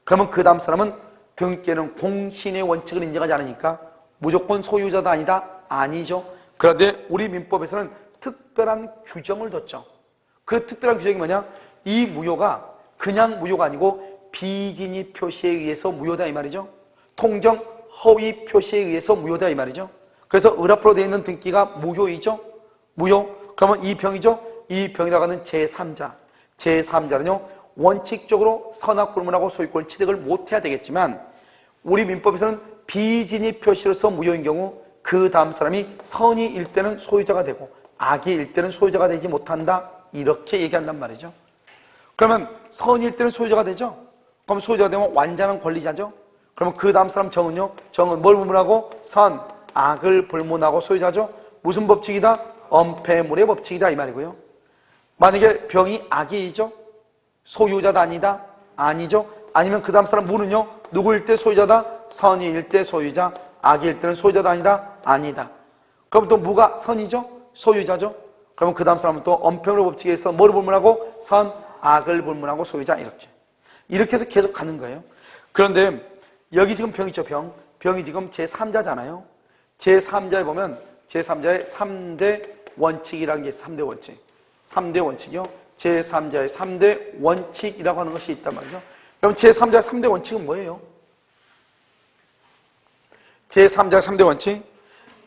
그러면 그 다음 사람은 등기에는 공신의 원칙을 인정하지 않으니까 무조건 소유자도 아니다? 아니죠. 그런데 우리 민법에서는 특별한 규정을 뒀죠. 그 특별한 규정이 뭐냐? 이 무효가 그냥 무효가 아니고 비진이 표시에 의해서 무효다 이 말이죠. 통정 허위 표시에 의해서 무효다 이 말이죠. 그래서 을 앞으로 되어 있는 등기가 무효이죠. 무효. 그러면 이 병이죠. 이 병이라고 하는 제3자. 제3자는요. 원칙적으로 선악불문하고 소유권 취득을 못해야 되겠지만 우리 민법에서는 비진이 표시로서 무효인 경우 그 다음 사람이 선이일 때는 소유자가 되고 악이일 때는 소유자가 되지 못한다. 이렇게 얘기한단 말이죠. 그러면 선일 때는 소유자가 되죠. 그럼 소유자가 되면 완전한 권리자죠. 그러면 그 다음 사람 정은요. 정은 뭘 불문하고? 선, 악을 불문하고 소유자죠. 무슨 법칙이다? 엄폐물의 법칙이다 이 말이고요. 만약에 병이 악이죠. 소유자다 아니다? 아니죠. 아니면 그 다음 사람 무는요. 누구일 때 소유자다? 선이일 때 소유자, 악일 때는 소유자다 아니다? 아니다. 그럼 또 무가 선이죠? 소유자죠. 그러면 그 다음 사람은 또 엄폐물의 법칙에 의해서 뭐를 불문하고? 선, 악을 불문하고 소유자 이렇게 해서 계속 가는 거예요. 그런데 여기 지금 병이죠. 병이 지금 제3자잖아요. 제3자에 보면 제3자의 3대 원칙이라는 게 있어요. 3대 원칙. 3대 원칙이요. 제3자의 3대 원칙이라고 하는 것이 있단 말이죠. 그럼 제3자의 3대 원칙은 뭐예요? 제3자의 3대 원칙.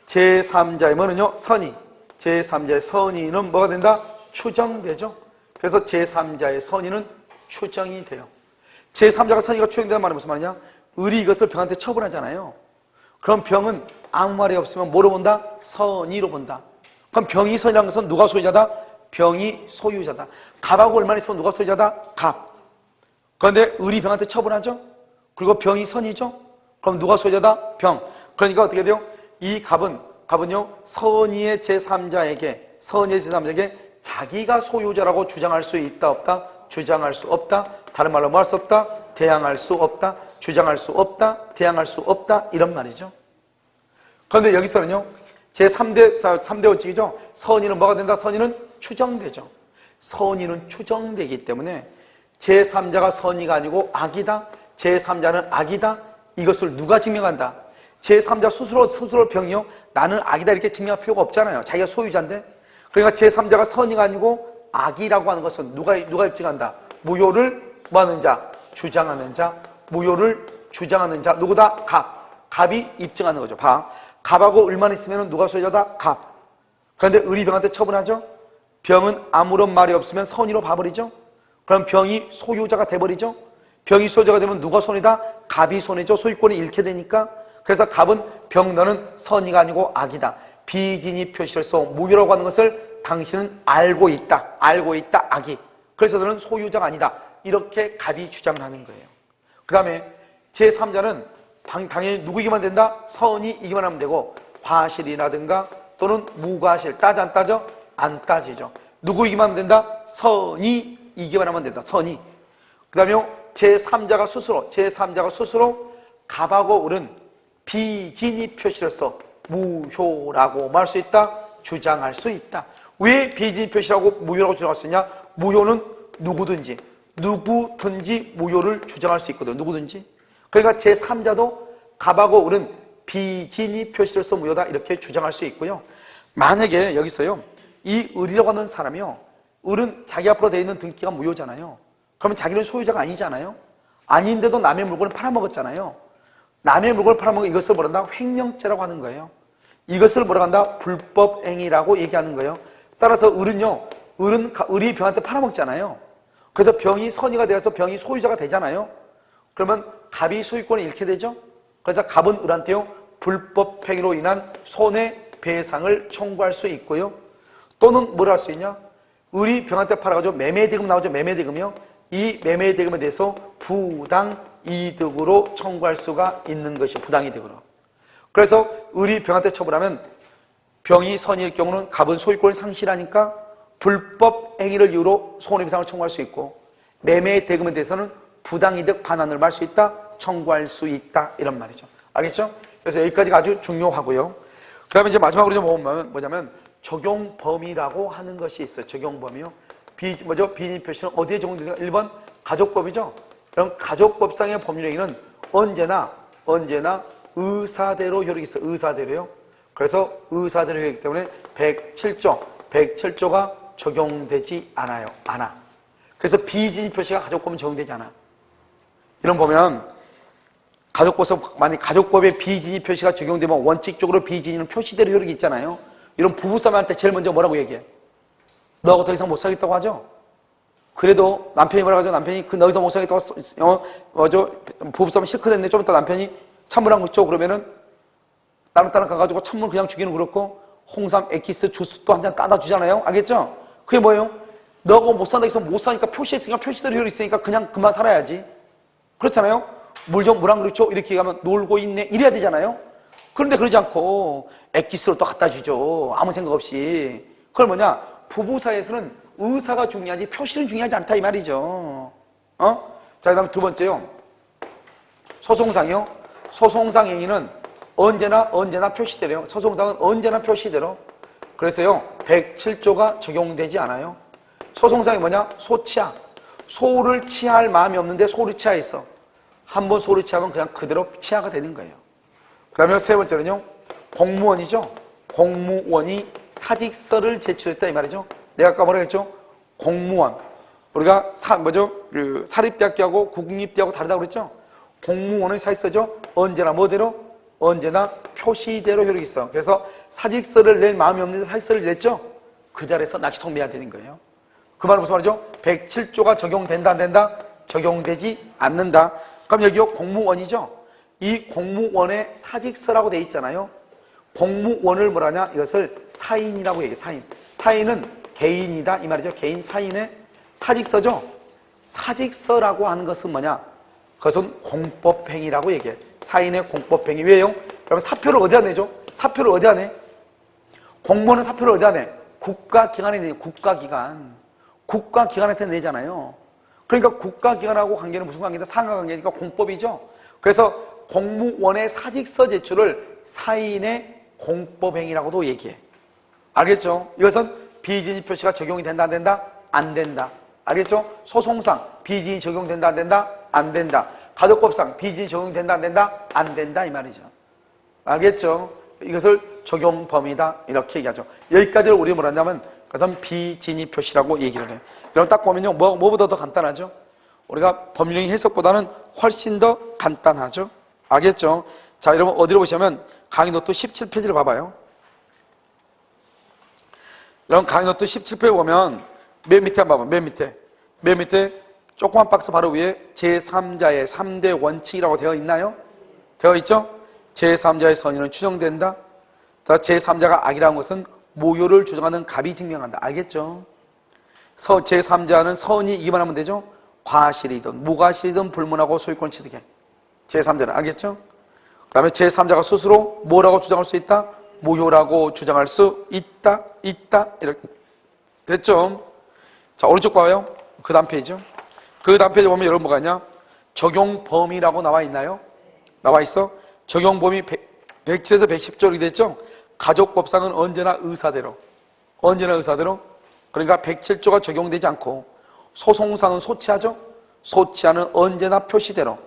제3자의 뭐는요? 선의. 제3자의 선의는 뭐가 된다? 추정되죠. 그래서 제3자의 선의는 추정이 돼요. 제3자가 선의가 추정된다는 말은 무슨 말이냐? 을이 이것을 병한테 처분하잖아요. 그럼 병은 아무 말이 없으면 뭐로 본다? 선의로 본다. 그럼 병이 선이라는 것은 누가 소유자다? 병이 소유자다. 갑하고 을만 있으면 누가 소유자다? 갑. 그런데 을이 병한테 처분하죠? 그리고 병이 선이죠? 그럼 누가 소유자다? 병. 그러니까 어떻게 돼요? 이 갑은요, 선의의 제3자에게 자기가 소유자라고 주장할 수 있다, 없다? 주장할 수 없다. 다른 말로 뭐 할 수 없다? 대항할 수 없다. 주장할 수 없다. 대항할 수 없다. 이런 말이죠. 그런데 여기서는요, 제3대 원칙이죠. 선의는 뭐가 된다? 선의는 추정되죠. 선의는 추정되기 때문에 제3자가 선의가 아니고 악이다. 제3자는 악이다. 이것을 누가 증명한다? 제3자 스스로 병이요. 나는 악이다 이렇게 증명할 필요가 없잖아요. 자기가 소유자인데. 그러니까 제3자가 선의가 아니고 악이라고 하는 것은 누가 입증한다? 무효를 뭐 하는 자? 주장하는 자. 무효를 주장하는 자. 누구다? 갑이 입증하는 거죠. 갑하고 을만 있으면 누가 소유자다? 갑. 그런데 을이 병한테 처분하죠? 병은 아무런 말이 없으면 선의로 봐버리죠? 그럼 병이 소유자가 돼버리죠? 병이 소유자가 되면 누가 손해다? 갑이 손해죠. 소유권이 잃게 되니까. 그래서 갑은 병 너는 선의가 아니고 악이다. 비진이 표시로서 무효라고 하는 것을 당신은 알고 있다. 악이. 그래서 너는 소유자가 아니다. 이렇게 갑이 주장하는 거예요. 그 다음에 제3자는 당연히 누구이기만 된다? 선이 이기만 하면 되고 과실이라든가 또는 무과실 따져 안 따져? 안 따지죠. 누구이기만 하면 된다? 선이 이기만 하면 된다. 선이. 그 다음에 제3자가 스스로 갑하고 을은 비진이 표시로서 무효라고 말할 수 있다? 주장할 수 있다. 왜 비진이 표시라고 무효라고 주장할 수 있냐? 무효는 누구든지 무효를 주장할 수 있거든. 누구든지. 그러니까 제3자도 갑하고 을은 비진이 표시로서 무효다 이렇게 주장할 수 있고요. 만약에 여기서요 이 을이라고 하는 사람이요, 을은 자기 앞으로 되어 있는 등기가 무효잖아요. 그러면 자기는 소유자가 아니잖아요. 아닌데도 남의 물건을 팔아먹었잖아요. 남의 물건을 팔아먹은 이것을 뭐라 한다? 횡령죄라고 하는 거예요. 이것을 뭐라 한다? 불법행위라고 얘기하는 거예요. 따라서 을이 병한테 팔아먹잖아요. 그래서 병이 선의가 되어서 병이 소유자가 되잖아요. 그러면 갑이 소유권을 잃게 되죠. 그래서 갑은 을한테요 불법행위로 인한 손해배상을 청구할 수 있고요. 또는 뭘 할 수 있냐? 을이 병한테 팔아가지고 매매대금 나오죠. 매매대금이요. 이 매매대금에 대해서 부당이득으로 청구할 수가 있는 것이 부당이득으로. 그래서 을이 병한테 처분하면 병이 선의일 경우는 갑은 소유권을 상실하니까 불법행위를 이유로 손해배상을 청구할 수 있고, 매매대금에 대해서는 부당이득 반환을 할 수 있다, 청구할 수 있다 이런 말이죠. 알겠죠? 그래서 여기까지가 아주 중요하고요. 그 다음에 이제 마지막으로 좀 뭐냐면 적용범위라고 하는 것이 있어요. 적용범위요. 비진 표시는 어디에 적용되냐? 1번 가족법이죠. 그럼 가족법상의 법률행위는 언제나 의사대로 효력이 있어요. 의사대로요. 그래서 의사대로 효력이기 때문에 107조가 적용되지 않아요. 그래서 비진 표시가 가족법은 적용되지 않아. 이런 보면 만약 가족법에 비진이 표시가 적용되면 원칙적으로 비진은 표시대로 효력이 있잖아요. 이런 부부싸움할 때 제일 먼저 뭐라고 얘기해? 너하고 더 이상 못 살겠다고 하죠? 그래도 남편이 뭐라고 하죠? 남편이 너 이상 못 살겠다고 부부싸움 실컷 했는데 좀 이따 남편이 찬물 안 묻죠? 그러면은 따뜻한 가가지고 찬물 그냥 주기는 그렇고 홍삼 엑기스 주스 또 한 잔 따다 주잖아요. 알겠죠? 그게 뭐예요? 너하고 못 산다 해서 못 사니까 표시했으니까 표시대로 효력이 있으니까 그냥 그만 살아야지. 그렇잖아요? 물 안 그렇죠? 이렇게 가면 놀고 있네 이래야 되잖아요. 그런데 그러지 않고 엑기스로 또 갖다 주죠. 아무 생각 없이. 그걸 뭐냐? 부부 사이에서는 의사가 중요하지 표시는 중요하지 않다 이 말이죠. 자, 그 다음 두 번째요. 소송상이요. 소송상 행위는 언제나 표시대로요. 소송상은 언제나 표시대로. 그래서요 107조가 적용되지 않아요. 소송상이 뭐냐? 소치하. 소를 치할 마음이 없는데 소를 치하했어. 한번 소를 치하면 그냥 그대로 치하가 되는 거예요. 그 다음에 세 번째는요 공무원이죠. 공무원이 사직서를 제출했다 이 말이죠. 내가 아까 뭐라고 했죠? 공무원. 우리가 사립대학교하고 국립대하고 다르다고 그랬죠? 공무원의 사직서죠. 언제나 표시대로 효력이 있어. 그래서 사직서를 낼 마음이 없는데 사직서를 냈죠? 그 자리에서 낚시통 매야 되는 거예요. 그 말은 무슨 말이죠? 107조가 적용된다 안 된다? 적용되지 않는다. 그럼 여기요 공무원이죠? 이 공무원의 사직서라고 돼 있잖아요. 공무원을 뭐라냐? 이것을 사인이라고 얘기해요. 사인은 개인이다 이 말이죠. 개인 사인의 사직서죠. 사직서라고 하는 것은 뭐냐? 그것은 공법행위라고 얘기해. 사인의 공법행위. 왜요? 그러면 사표를 어디다 내죠? 사표를 어디다 내? 공무원은 사표를 어디다 내? 국가기관에 내요. 국가기관한테 내잖아요. 그러니까 국가기관하고 관계는 무슨 관계다? 상하관계니까 공법이죠. 그래서 공무원의 사직서 제출을 사인의 공법행위라고도 얘기해. 알겠죠? 이것은 비진이 표시가 적용이 된다 안 된다? 안 된다. 알겠죠? 소송상 비진이 적용된다 안 된다? 안 된다. 가족법상 비진이 적용된다 안 된다? 안 된다 이 말이죠. 알겠죠? 이것을 적용 범위다 이렇게 얘기하죠. 여기까지를 우리 뭐라 하냐면 그것은 비진이 표시라고 얘기를 해요. 여러분 딱 보면요, 뭐보다 더 간단하죠? 우리가 법률행위 해석보다는 훨씬 더 간단하죠? 알겠죠? 자, 여러분 어디로 보시면 강의 노트 17페이지를 봐봐요. 여러분 강의 노트 17페이지 보면 맨 밑에 한번 봐봐. 맨 밑에 조그만 박스 바로 위에 제3자의 3대 원칙이라고 되어 있나요? 되어 있죠? 제3자의 선의는 추정된다. 제3자가 악이라는 것은 모욕을 주장하는 갑이 증명한다. 알겠죠? 제3자는 선의이기만 하면 되죠? 과실이든 무과실이든 불문하고 소유권을 취득해. 제3자는 알겠죠? 그 다음에 제3자가 스스로 뭐라고 주장할 수 있다? 무효라고 주장할 수 있다. 이렇게 됐죠? 자, 오른쪽 봐요. 그 다음 페이지죠. 그 다음 페이지 보면 여러분 뭐가 있냐? 적용 범위라고 나와 있나요? 나와 있어. 적용 범위 107에서 110조 이렇게 됐죠? 가족법상은 언제나 의사대로. 그러니까 107조가 적용되지 않고 소송상은 소치하죠? 소치하는 언제나 표시대로.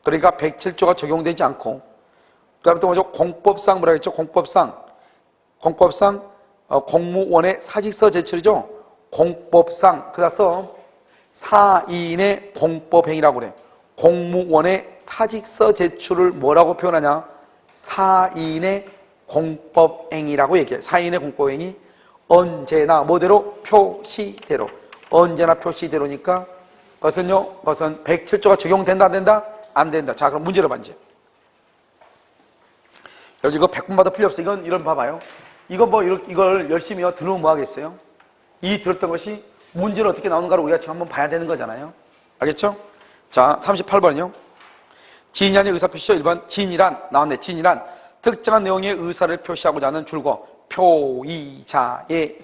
그러니까 107조가 적용되지 않고 그 다음에 또 뭐죠? 공법상 뭐라 했죠? 공법상 공무원의 사직서 제출이죠? 공법상 그래서 사인의 공법행위라고 그래. 공무원의 사직서 제출을 뭐라고 표현하냐? 사인의 공법행위라고 얘기해. 사인의 공법행위 언제나 뭐대로? 표시대로. 언제나 표시대로니까 그것은 107조가 적용된다 안 된다? 안 된다. 자, 그럼 문제로 봐야지. 여러분 이거 100분마다 필요 없어. 이건 봐봐요. 이걸 열심히 들으면 뭐 하겠어요? 이 들었던 것이 문제는 어떻게 나오는가를 우리가 지금 한번 봐야 되는 거잖아요. 알겠죠? 자, 38번이요. 지인이 아닌 의사표시죠. 1번 지인이란 나왔네. 지인이란 특정한 내용의 의사를 표시하고자 하는 줄거 표의자의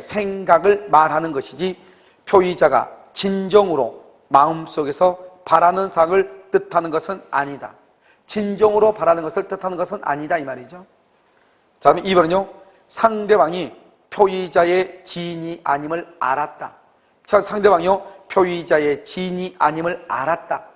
생각을 말하는 것이지 표의자가 진정으로 마음속에서 바라는 사항을 뜻하는 것은 아니다. 진정으로 바라는 것을 뜻하는 것은 아니다 이 말이죠. 자, 그럼 2번은요. 상대방이 표의자의 지인이 아님을 알았다. 자, 상대방이요. 표의자의 지인이 아님을 알았다.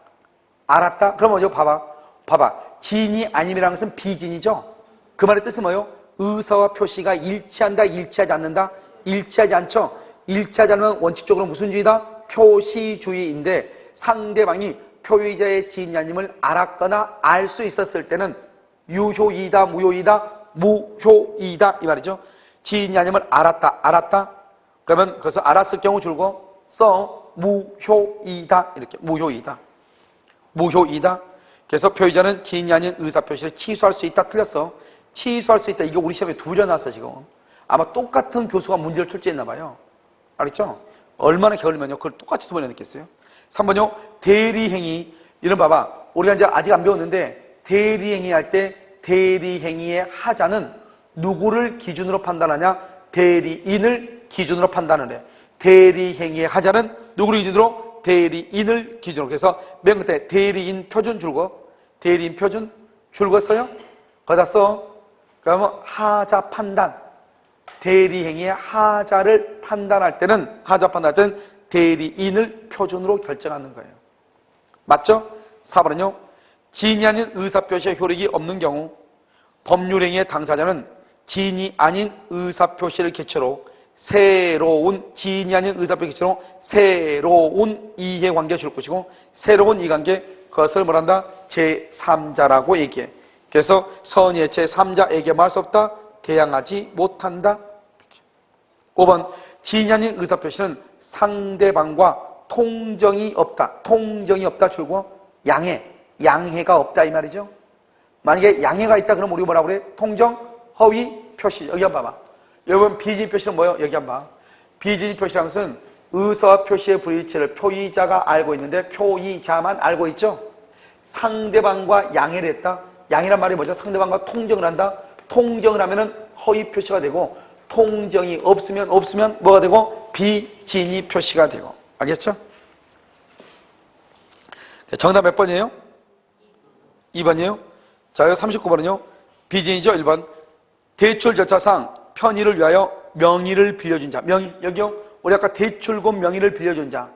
그럼 뭐죠? 봐봐. 지인이 아님이라는 것은 비진이죠. 그 말의 뜻은 뭐예요? 의사와 표시가 일치한다, 일치하지 않는다? 일치하지 않죠? 일치하지 않으면 원칙적으로 무슨 주의다? 표시주의인데 상대방이 표의자의 지인이 아님을 알았거나 알 수 있었을 때는 유효이다, 무효이다? 무효이다 이 말이죠. 지인이 아님을 알았다. 그러면 그것을 알았을 경우 줄고 무효이다 이렇게 무효이다. 그래서 표의자는 지인이 아닌 의사표시를 취소할 수 있다. 틀렸어. 취소할 수 있다. 이거 우리 시험에 2번 나왔어 지금. 아마 똑같은 교수가 문제를 출제했나 봐요. 알겠죠? 얼마나 게을리면요 그걸 똑같이 2번이나 냈겠어요. 3번요. 대리행위. 이런 봐봐. 우리가 이제 아직 안 배웠는데 대리행위 할 때 대리행위의 하자는 누구를 기준으로 판단하냐? 대리인을 기준으로 판단을 해. 대리행위의 하자는 누구를 기준으로? 대리인을 기준으로. 그래서 맨 끝에 대리인 표준 줄거. 대리인 표준 줄거 써요? 거기다 써. 그러면 하자 판단. 대리행위의 하자를 판단할 때는 대리인을 표준으로 결정하는 거예요. 맞죠? 4번은요. 지인이 아닌 의사표시의 효력이 없는 경우 법률행위의 당사자는 지인이 아닌 의사표시를 기초로 새로운 이해관계를 줄 것이고 새로운 이해관계 그것을 뭐란다? 제3자라고 얘기해. 그래서 선의의 제3자에게만 할 수 없다. 대항하지 못한다. 5번 지인이 아닌 의사표시는 상대방과 통정이 없다 줄고 양해가 없다 이 말이죠. 만약에 양해가 있다 그러면 우리가 뭐라고 그래? 통정, 허위, 표시. 여기 한번 봐봐. 여러분 비진이 표시는 뭐예요? 여기 한번 봐. 비진이 표시라는 것은 의사와 표시의 불일치를 표의자가 알고 있는데 표의자만 알고 있죠. 상대방과 양해를 했다. 양해란 말이 뭐죠? 상대방과 통정을 한다. 통정을 하면은 허위 표시가 되고 통정이 없으면 뭐가 되고? 비진이 표시가 되고. 알겠죠? 정답 몇 번이에요? 2번이에요? 자, 39번은요. 비진이죠. 1번. 대출 절차상 편의를 위하여 명의를 빌려준 자. 여기요. 우리 아까 대출금 명의를 빌려준 자.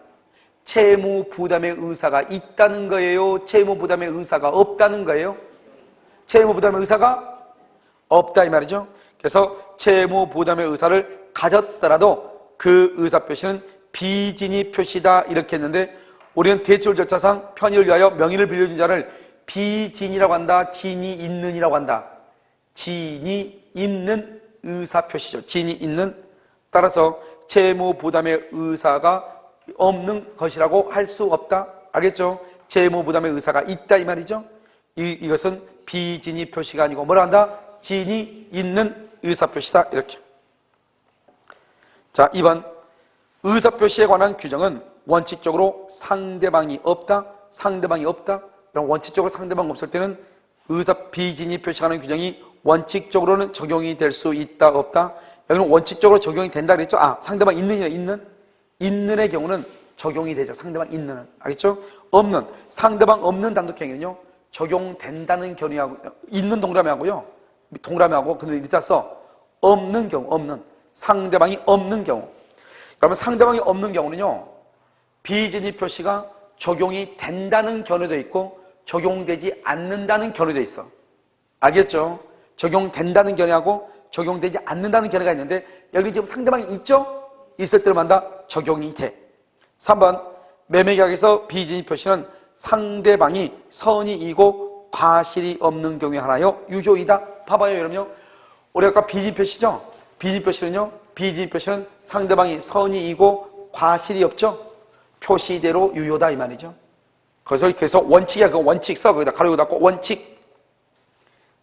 채무 부담의 의사가 있다는 거예요? 채무 부담의 의사가 없다는 거예요? 채무 부담의 의사가 없다 이 말이죠. 그래서 채무 부담의 의사를 가졌더라도 그 의사표시는 비진이 표시다 이렇게 했는데 우리는 대출 절차상 편의를 위하여 명의를 빌려준 자를 비진이라고 한다, 진이 있는이라고 한다. 진이 있는 의사표시죠. 진이 있는. 따라서 채무 부담의 의사가 없는 것이라고 할 수 없다. 알겠죠? 채무 부담의 의사가 있다 이 말이죠. 이것은 비진이 표시가 아니고 뭐라 한다? 진이 있는 의사표시다 이렇게. 자, 2번 의사표시에 관한 규정은 원칙적으로 상대방이 없다. 상대방이 없다. 그럼 원칙적으로 상대방 없을 때는 의사 비진이 표시하는 규정이 원칙적으로는 적용이 될 수 있다 없다. 여기는 원칙적으로 적용이 된다 그랬죠. 상대방 있는이나 있는의 경우는 적용이 되죠. 상대방 있는은. 알겠죠? 없는, 상대방 없는 단독형에는요 적용된다는 견해하고 있는 동그라미하고요 동그라미하고 근데 밑에 써 없는 경우, 없는, 상대방이 없는 경우. 그러면 상대방이 없는 경우는요 비진이 표시가 적용이 된다는 견해도 있고 적용되지 않는다는 견해도 있어. 알겠죠? 적용된다는 견해하고 적용되지 않는다는 견해가 있는데 여기 지금 상대방이 있죠? 있을 때마다 적용이 돼. 3번 매매계약에서 비진이 표시는 상대방이 선의이고 과실이 없는 경우에 하나요 유효이다. 봐봐요 여러분요. 우리 아까 비진 표시죠? 비진 표시는요 비진 표시는 상대방이 선의이고 과실이 없죠? 표시대로 유효다 이 말이죠. 그래서 원칙이야. 그 원칙 써. 거기다 가로 닫고 원칙.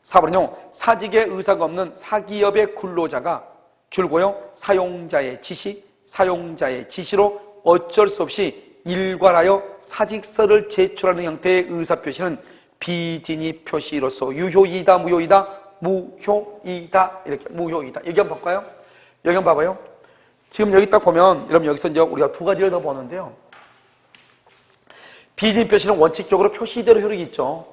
4번은요 사직의 의사가 없는 사기업의 근로자가 줄고요 사용자의 지시로 어쩔 수 없이 일괄하여 사직서를 제출하는 형태의 의사표시는 비진이 표시로서 유효이다 무효이다? 무효이다. 이렇게 무효이다. 여기 한번 볼까요? 여기 한번 봐봐요. 지금 여기 딱 보면 여러분 여기서 이제 우리가 두 가지를 더 보는데요. 비진 표시는 원칙적으로 표시대로 효력이 있죠.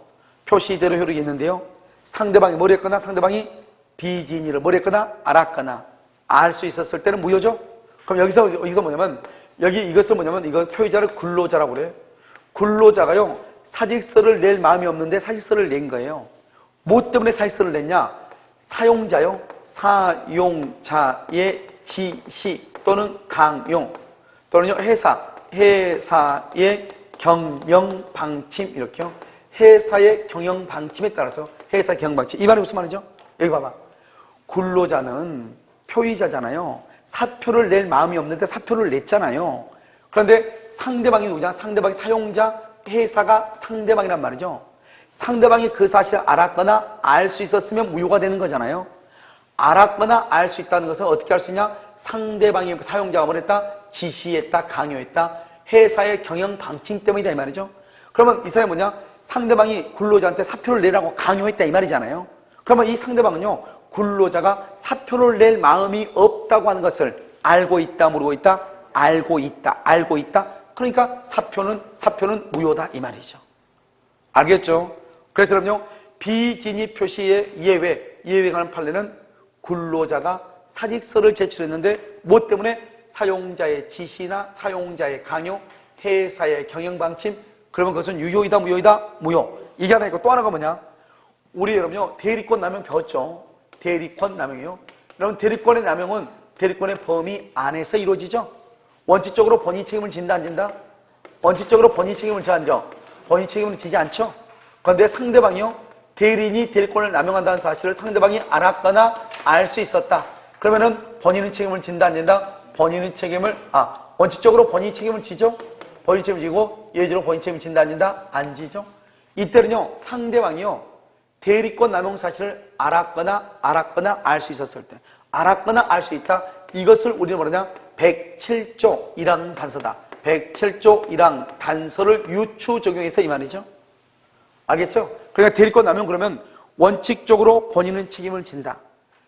표시대로 효력이 있는데요. 상대방이 뭘 했거나 상대방이 비진이를 뭘 했거나 알았거나 알 수 있었을 때는 무효죠. 그럼 여기서 뭐냐면 이것을 뭐냐면 이거 표의자를 근로자라고 그래요. 근로자가요 사직서를 낼 마음이 없는데 사직서를 낸 거예요. 뭐 때문에 사직서를 냈냐? 사용자요 사용자의 지시 또는 강요 또는요 회사의 경영 방침 이렇게요. 회사의 경영 방침에 따라서 회사 경영 방침 이 말이 무슨 말이죠? 여기 봐봐. 근로자는 표의자잖아요. 사표를 낼 마음이 없는데 사표를 냈잖아요. 그런데 상대방이 누구냐? 상대방이 사용자, 회사가 상대방이란 말이죠. 상대방이 그 사실을 알았거나 알 수 있었으면 무효가 되는 거잖아요. 알았거나 알 수 있다는 것은 어떻게 할 수 있냐? 상대방이 사용자가 뭘 했다? 지시했다, 강요했다. 회사의 경영 방침 때문이다 이 말이죠. 그러면 이 사람이 뭐냐? 상대방이 근로자한테 사표를 내라고 강요했다 이 말이잖아요. 그러면 이 상대방은요 근로자가 사표를 낼 마음이 없다고 하는 것을 알고 있다 모르고 있다? 알고 있다. 그러니까 사표는 무효다 이 말이죠. 알겠죠? 그래서 그럼요 비진이 표시의 예외가 하는 판례는 근로자가 사직서를 제출했는데 뭐 때문에? 사용자의 지시나 사용자의 강요, 회사의 경영 방침. 그러면 그것은 유효이다 무효이다? 무효. 이게 하나 있고 또 하나가 뭐냐? 우리 여러분요 대리권 남용 배웠죠? 대리권 남용이요. 여러분 대리권의 남용은 대리권의 범위 안에서 이루어지죠? 원칙적으로 본인 책임을 진다 안 진다? 원칙적으로 본인 책임을 져안죠? 본인 책임을 지지 않죠? 그런데 상대방이요 대리인이 대리권을 남용한다는 사실을 상대방이 알았거나 알 수 있었다. 그러면은 본인은 책임을 진다 안 진다? 본인은 책임을 원칙적으로 본인이 책임을 지죠? 본인 책임을 지고 예외적으로 본인 책임을 진다 안 진다? 안 지죠? 이때는요 상대방이요 대리권 남용 사실을 알았거나 알 수 있었을 때 알았거나 알 수 있다. 이것을 우리는 뭐냐? 107조 1항 단서다. 107조 1항 단서를 유추 적용해서 이 말이죠. 알겠죠? 그러니까 대리권 남용 그러면 원칙적으로 본인은 책임을 진다.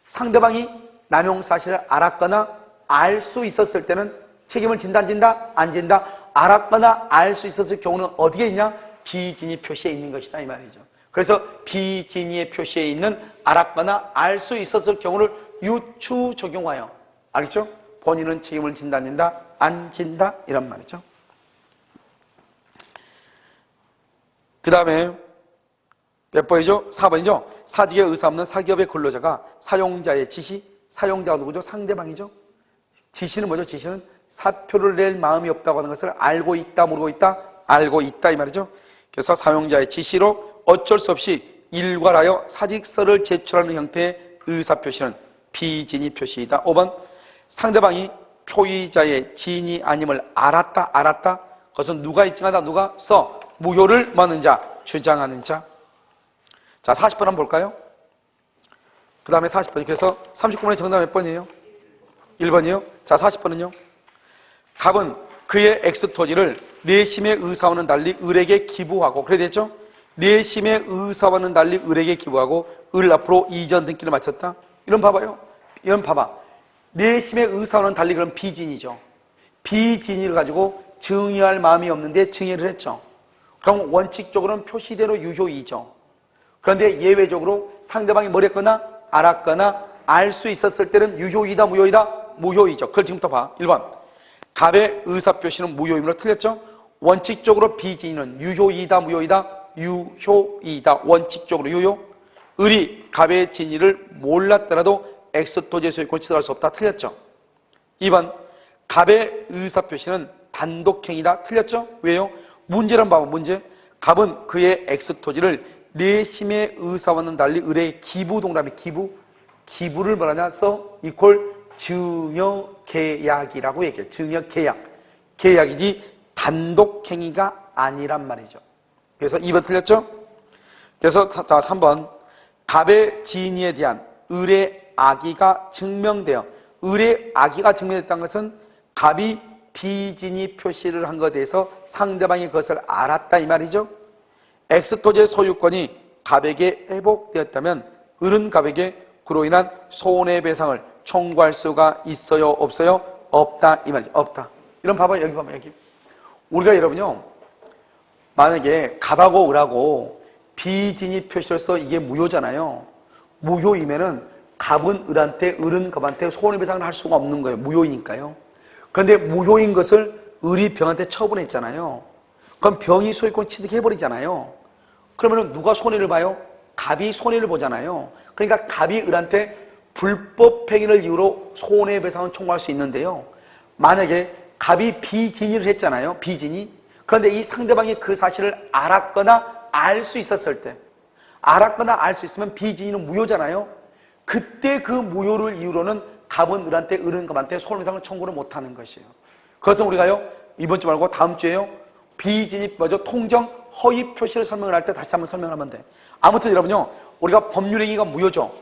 상대방이 남용 사실을 알았거나 알 수 있었을 때는 책임을 진다 안 진다? 안 진다. 알았거나 알 수 있었을 경우는 어디에 있냐? 비진이 표시에 있는 것이다 이 말이죠. 그래서 비진이의 표시에 있는 알았거나 알 수 있었을 경우를 유추 적용하여 알겠죠? 본인은 책임을 진다 안 진다? 안 진다 이런 말이죠. 그 다음에 몇 번이죠? 4번이죠? 사직에 의사 없는 사기업의 근로자가 사용자의 지시, 사용자가 누구죠? 상대방이죠. 지시는 뭐죠? 지시는 사표를 낼 마음이 없다고 하는 것을 알고 있다, 모르고 있다? 알고 있다 이 말이죠. 그래서 사용자의 지시로 어쩔 수 없이 일괄하여 사직서를 제출하는 형태의 의사표시는 비진위 표시이다. 5번 상대방이 표의자의 지인이 아님을 알았다. 그것은 누가 입증하다, 누가 써? 무효를 뭐하는 자? 주장하는 자. 자, 40번 한번 볼까요? 그 다음에 40번. 그래서 39번의 정답 몇 번이에요? 1번이요? 자, 40번은요? 갑은 그의 엑스토지를 내심의 의사와는 달리 을에게 기부하고, 그래 됐죠? 내심의 의사와는 달리 을에게 기부하고 을 앞으로 이전 등기를 마쳤다. 이런 봐봐요. 이런 봐봐. 내심의 의사와는 달리 그런 비진이죠. 비진이를 가지고 증여할 마음이 없는데 증여를 했죠. 그럼 원칙적으로는 표시대로 유효이죠. 그런데 예외적으로 상대방이 뭘 했거나 알았거나 알 수 있었을 때는 유효이다, 무효이다? 무효이죠. 그걸 지금부터 봐. 1번 갑의 의사표시는 무효이므로 틀렸죠. 원칙적으로 비진은 유효이다, 무효이다? 유효이다. 원칙적으로 유효. 을이 갑의 진위를 몰랐더라도 엑스토지의 소유권을 취득할 수 없다. 틀렸죠. 2번 갑의 의사표시는 단독행위다. 틀렸죠. 왜요? 문제란 봐봐. 문제. 갑은 그의 엑스토지를 내심의 의사와는 달리 을의 기부 동남이 기부를 뭐라냐 써 이퀄 증여계약이라고 얘기해. 증여계약. 계약이지 단독행위가 아니란 말이죠. 그래서 2번 틀렸죠? 그래서 3번 갑의 진위에 대한 을의 악의가 증명되어 을의 악의가 증명됐다는 것은 갑이 비진위 표시를 한 것에 대해서 상대방이 그것을 알았다 이 말이죠. 엑스토지의 소유권이 갑에게 회복되었다면 을은 갑에게 그로 인한 손해배상을 청구할 수가 있어요? 없어요? 없다 이 말이죠. 없다. 이런 봐봐요. 여기 봐봐요. 여기. 우리가 여러분요 만약에 갑하고 을하고 비진위 표시로서 이게 무효잖아요. 무효이면은 갑은 을한테 을은 갑한테 손해배상을 할 수가 없는 거예요. 무효이니까요. 그런데 무효인 것을 을이 병한테 처분했잖아요. 그럼 병이 소유권 취득해버리잖아요. 그러면 누가 손해를 봐요? 갑이 손해를 보잖아요. 그러니까 갑이 을한테 불법행위를 이유로 손해배상을 청구할 수 있는데요. 만약에 갑이 비진위를 했잖아요. 비진위. 그런데 이 상대방이 그 사실을 알았거나 알 수 있었을 때, 알았거나 알 수 있으면 비진위는 무효잖아요. 그때 그 무효를 이유로는 갑은 을한테, 을은 갑한테 손해배상을 청구를 못하는 것이에요. 그것은 우리가요 이번 주 말고 다음 주에요 비진위 뭐죠? 통정 허위 표시를 설명을 할 때 다시 한번 설명하면 돼. 아무튼 여러분요 우리가 법률행위가 무효죠.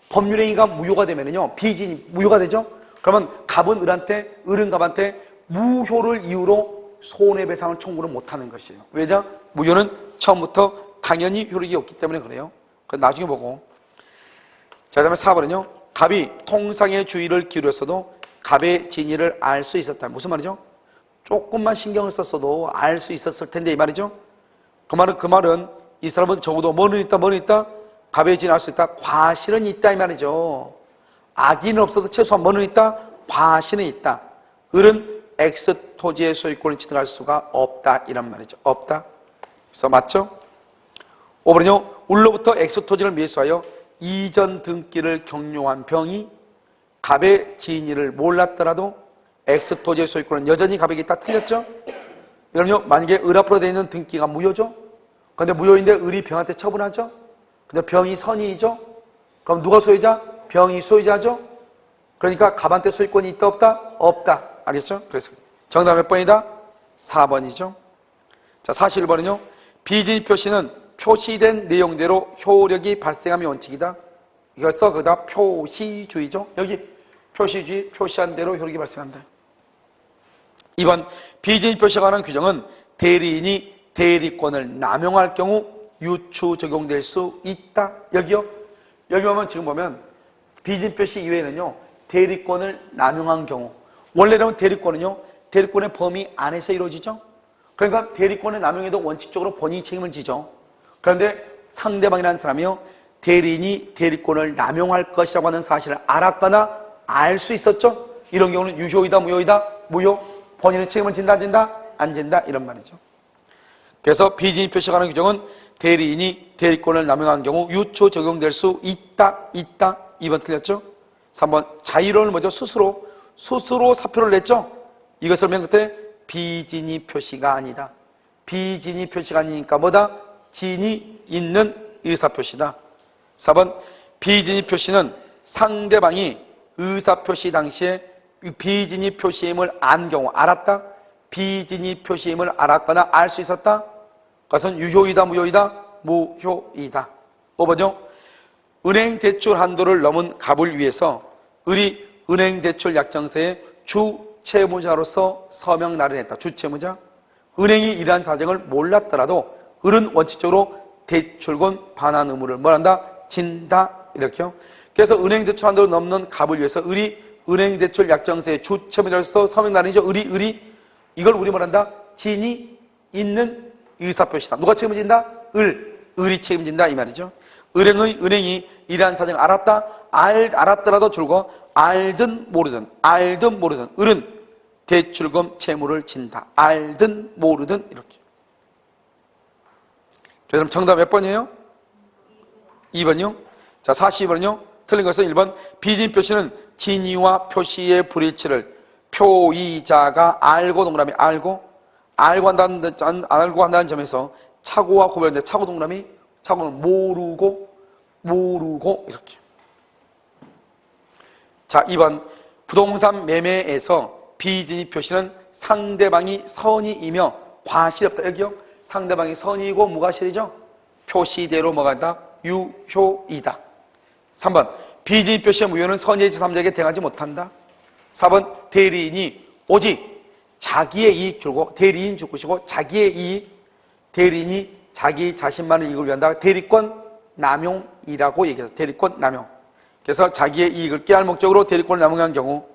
법률행위가 무효가 되면은요 비진위 무효가 되죠. 그러면 갑은 을한테, 을은 갑한테 무효를 이유로 손해배상을 청구를 못하는 것이에요. 왜냐? 무효는 처음부터 당연히 효력이 없기 때문에 그래요. 그건 나중에 보고. 자, 그 다음에 4번은요 갑이 통상의 주의를 기울였어도 갑의 진위를 알 수 있었다. 무슨 말이죠? 조금만 신경을 썼어도 알 수 있었을 텐데 이 말이죠. 그 말은 이 사람은 적어도 뭐는 있다? 갑의 진위를 알 수 있다. 과실은 있다 이 말이죠. 악의는 없어도 최소한 뭐는 있다? 과실은 있다. 을은 엑스토지의 소유권을 취득할 수가 없다 이란 말이죠. 없다. 그래서 맞죠? 5번은요 을로부터 엑스토지를 매수하여 이전 등기를 경료한 병이 갑의 진위를 몰랐더라도 엑스토지의 소유권은 여전히 갑에게 있다. 틀렸죠? 그럼요 만약에 을 앞으로 되어 있는 등기가 무효죠? 그런데 무효인데 을이 병한테 처분하죠? 근데 병이 선의이죠? 그럼 누가 소유자? 병이 소유자죠? 그러니까 갑한테 소유권이 있다 없다? 없다. 알겠죠? 그래서 정답 몇 번이다? 4번이죠. 자, 41번은요 비진위 표시는 표시된 내용대로 효력이 발생함이 원칙이다. 이걸 써. 거기다 표시주의죠. 여기 표시주의, 표시한 대로 효력이 발생한다. 2번 비진위 표시에 관한 규정은 대리인이 대리권을 남용할 경우 유추 적용될 수 있다. 여기요. 여기 보면 지금 보면 비진위 표시 이외에는요 대리권을 남용한 경우, 원래는 대리권은요 대리권의 범위 안에서 이루어지죠. 그러니까 대리권의 남용에도 원칙적으로 본인이 책임을 지죠. 그런데 상대방이라는 사람이요 대리인이 대리권을 남용할 것이라고 하는 사실을 알았거나 알 수 있었죠. 이런 경우는 유효이다, 무효이다? 무효. 본인은 책임을 진다, 안 진다? 안 진다. 이런 말이죠. 그래서 비진위 표시에 관한 규정은 대리인이 대리권을 남용한 경우 유초 적용될 수 있다. 2번 틀렸죠? 3번 자의론을 먼저 스스로 사표를 냈죠? 이것을 맨 끝에 비진이 표시가 아니다. 비진이 표시가 아니니까 뭐다? 진이 있는 의사표시다. 4번 비진이 표시는 상대방이 의사표시 당시에 비진이 표시임을 안 경우 알았다? 비진이 표시임을 알았거나 알 수 있었다? 그것은 유효이다 무효이다? 무효이다. 5번요. 은행 대출 한도를 넘은 갑을 위해서 을이 은행 대출 약정서에 주채무자로서 서명 날인했다. 주채무자. 은행이 이러한 사정을 몰랐더라도 을은 원칙적으로 대출권 반환 의무를 뭐한다? 진다. 이렇게요. 그래서 은행 대출 한도를 넘는 갑을 위해서 을이 은행 대출 약정서에 주채무자로서 서명 날인이죠. 을이 이걸 우리 뭐란다? 진이 있는 의사표시다. 누가 책임진다? 을이 책임진다 이 말이죠. 은행이 이러한 사정을 알았더라도 줄고 알든 모르든 을은 대출금 채무를 진다. 알든 모르든 이렇게. 그럼 정답 몇 번이에요? 2번이요. 자, 42번은요. 틀린 것은 1번. 비진 표시는 진위와 표시의 불일치를 표의자가 알고 동그라미 알고 한다는 점에서 착오와 구별인데 착오 동그라미 착오는 모르고 이렇게. 자, 2번. 부동산 매매에서 비진위 표시는 상대방이 선의이며 과실이 없다. 여기요. 상대방이 선의이고 무과실이죠. 표시대로 뭐가 있다? 유효이다. 3번. 비진위 표시의 무효는 선의의 제3자에게 대응하지 못한다. 4번. 대리인이 오직 자기의 이익 줄고 대리인 줄 것이고 자기의 이익, 대리인이 자기 자신만의 이익을 위한다. 대리권 남용이라고 얘기해요. 대리권 남용. 그래서 자기의 이익을 꾀할 목적으로 대리권을 남용한 경우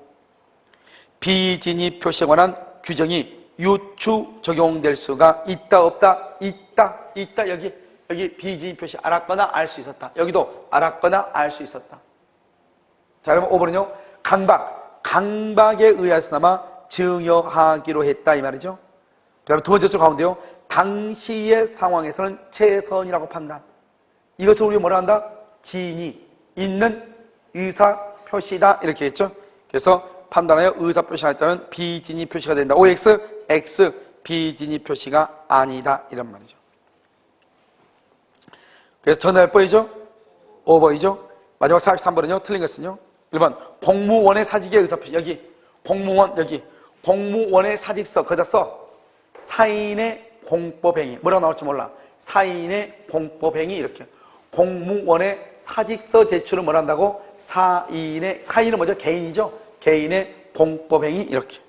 비진위 표시에 관한 규정이 유추 적용될 수가 있다 없다? 있다. 여기 비진위 표시 알았거나 알 수 있었다. 여기도 알았거나 알 수 있었다. 자, 그러면 5번은요. 강박에 의해서나마 증여하기로 했다 이 말이죠. 그 다음에 두 번째 쪽 가운데요. 당시의 상황에서는 최선이라고 판단. 이것을 우리가 뭐라 한다? 진이 있는 의사표시다 이렇게 했죠. 그래서 판단하여 의사표시가 있다면 비진이 표시가 된다. OX, X, 비진이 표시가 아니다 이런 말이죠. 그래서 정답 몇 번이죠? 5번이죠. 마지막 43번은요. 틀린 것은요. 1번 공무원의 사직의 의사표시. 여기 공무원의 사직서 거기다 써. 사인의 공법행위. 뭐라고 나올지 몰라. 사인의 공법행위 이렇게. 공무원의 사직서 제출을 뭘 한다고? 사인은 뭐죠? 개인이죠. 개인의 공법행위 이렇게.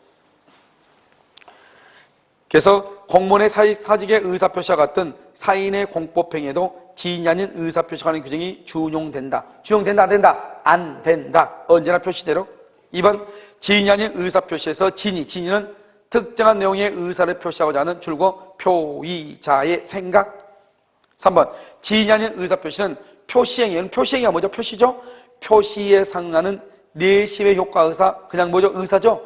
그래서 공무원의 사직의 의사표시와 같은 사인의 공법행위에도 지인이 아닌 의사표시가 하는 규정이 준용된다. 준용된다 안 된다? 안 된다. 언제나 표시대로. 2번 지인이 아닌 의사표시에서 진위는 특정한 내용의 의사를 표시하고자 하는 줄고 표의자의 생각. 3번 지인이 아닌 의사표시는 표시행위가 뭐죠? 표시죠? 표시에 상하는 내심의 효과 의사. 그냥 뭐죠? 의사죠?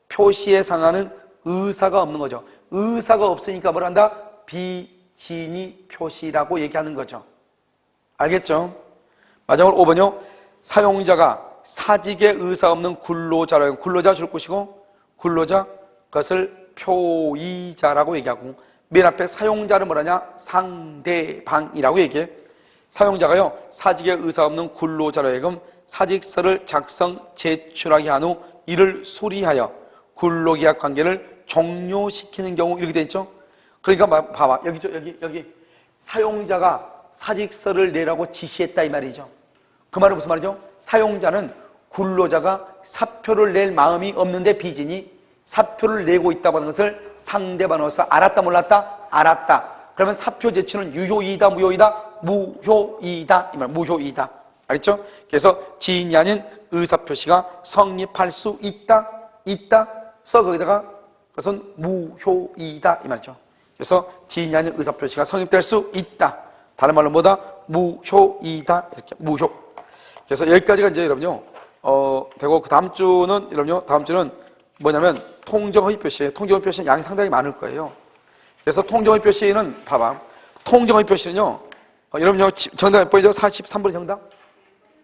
표시에 상하는 의사가 없는 거죠. 의사가 없으니까 뭘 한다? 비진위 표시라고 얘기하는 거죠. 알겠죠? 마지막으로 5번요. 사용자가 사직의 의사 없는 근로자라고 근로자 줄 것이고 근로자 그것을 표의자라고 얘기하고 맨 앞에 사용자를 뭐라냐? 상대방이라고 얘기해. 사용자가요. 사직의 의사 없는 근로자로 하여금 사직서를 작성 제출하게 한 후 이를 수리하여 근로계약 관계를 종료시키는 경우 이렇게 돼 있죠. 그러니까 봐봐. 여기 사용자가 사직서를 내라고 지시했다 이 말이죠. 그 말은 무슨 말이죠? 사용자는 근로자가 사표를 낼 마음이 없는데 비진이 사표를 내고 있다고 하는 것을 상대방으로서 알았다 몰랐다? 알았다. 그러면 사표 제출은 유효이다 무효이다? 무효이다. 이 말 무효이다. 알겠죠? 그래서 지인이 아닌 의사표시가 성립할 수 있다. 써 거기다가 그것은 무효이다 이 말이죠. 그래서 지인이 아닌 의사표시가 성립될 수 있다. 다른 말로 뭐다? 무효이다. 이렇게 무효. 그래서 여기까지가 이제 여러분요. 되고 그 다음 주는 여러분요. 다음 주는 뭐냐면 통정허위 표시예요. 통정허위 표시는 양이 상당히 많을 거예요. 그래서 통정허위 표시는 봐봐. 통정의 표시는요, 여러분요, 정답 몇 번이죠? 43번이 정답?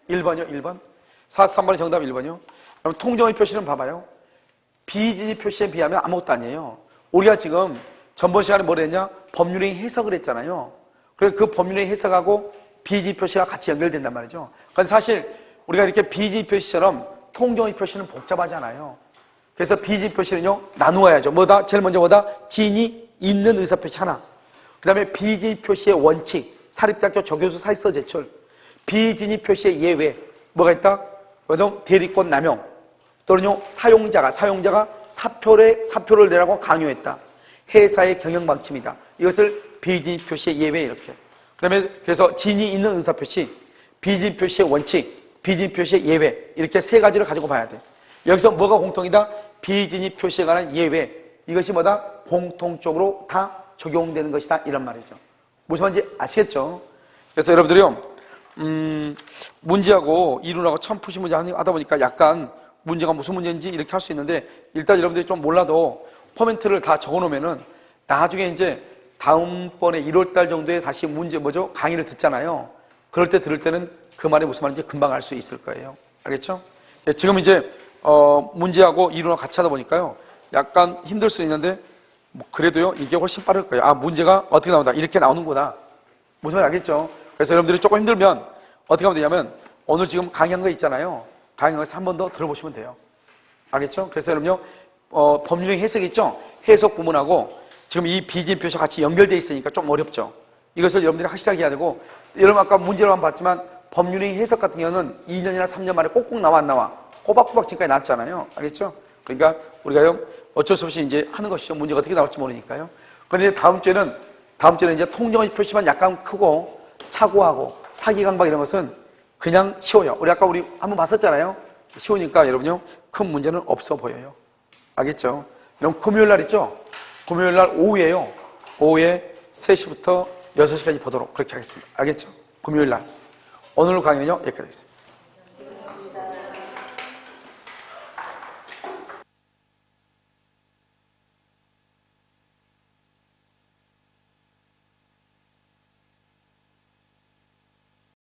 1번이요, 1번. 43번이 정답 1번이요. 그럼 통정의 표시는 봐봐요. 비진입 표시에 비하면 아무것도 아니에요. 우리가 지금 전번 시간에 뭐라 했냐? 법률의 해석을 했잖아요. 그래서 그 법률의 해석하고 비진입 표시가 같이 연결된단 말이죠. 그런데 사실 우리가 이렇게 비진입 표시처럼 통정의 표시는 복잡하잖아요. 그래서 비진입 표시는요, 나누어야죠. 뭐다? 제일 먼저 뭐다? 진이 있는 의사표시 하나. 그 다음에 비진입 표시의 원칙, 사립대학교 조교수 사실서 제출. 비진입 표시의 예외, 뭐가 있다? 뭐죠? 대리권 남용. 또는요, 사용자가 사표를 내라고 강요했다. 회사의 경영 방침이다. 이것을 비진입 표시의 예외 이렇게. 그 다음에 그래서 진이 있는 의사표시, 비진입 표시의 원칙, 비진입 표시의 예외 이렇게 세 가지를 가지고 봐야 돼. 여기서 뭐가 공통이다? 비진입 표시에 관한 예외. 이것이 뭐다? 공통적으로 다 적용되는 것이다. 이런 말이죠. 무슨 말인지 아시겠죠? 그래서 여러분들이요, 문제하고 이론하고 처음 푸신 문제 하다 보니까 약간 문제가 무슨 문제인지 이렇게 할 수 있는데, 일단 여러분들이 좀 몰라도 포멘트를 다 적어 놓으면은 나중에 이제 다음번에 1월달 정도에 다시 문제 뭐죠? 강의를 듣잖아요. 그럴 때 들을 때는 그 말이 무슨 말인지 금방 알 수 있을 거예요. 알겠죠? 예, 지금 이제 문제하고 이론하고 같이 하다 보니까요, 약간 힘들 수 있는데 뭐 그래도요, 이게 훨씬 빠를 거예요. 아, 문제가 어떻게 나온다, 이렇게 나오는구나. 무슨 말인지 알겠죠? 그래서 여러분들이 조금 힘들면 어떻게 하면 되냐면, 오늘 지금 강의한 거 있잖아요. 강의한 거에서 한 번 더 들어보시면 돼요. 알겠죠? 그래서 여러분요, 법률의 해석이 있죠? 해석 부분하고 지금 이 비진입 표시가 같이 연결되어 있으니까 좀 어렵죠? 이것을 여러분들이 확실하게 해야 되고, 여러분 아까 문제로만 봤지만 법률의 해석 같은 경우는 2년이나 3년 만에 꼭꼭 나와 안 나와? 꼬박꼬박 지금까지 나왔잖아요. 알겠죠? 그러니까 우리가요, 어쩔 수 없이 이제 하는 것이죠. 문제가 어떻게 나올지 모르니까요. 그런데 다음 주에는 이제 통정의 표시만 약간 크고 착오하고 사기강박 이런 것은 그냥 쉬워요. 우리 아까 한번 봤었잖아요. 쉬우니까 여러분요, 큰 문제는 없어 보여요. 알겠죠? 그럼 금요일 날 있죠? 금요일 날 오후에요. 오후에 3시부터 6시까지 보도록 그렇게 하겠습니다. 알겠죠? 금요일 날. 오늘 강의는요, 여기까지 하겠습니다.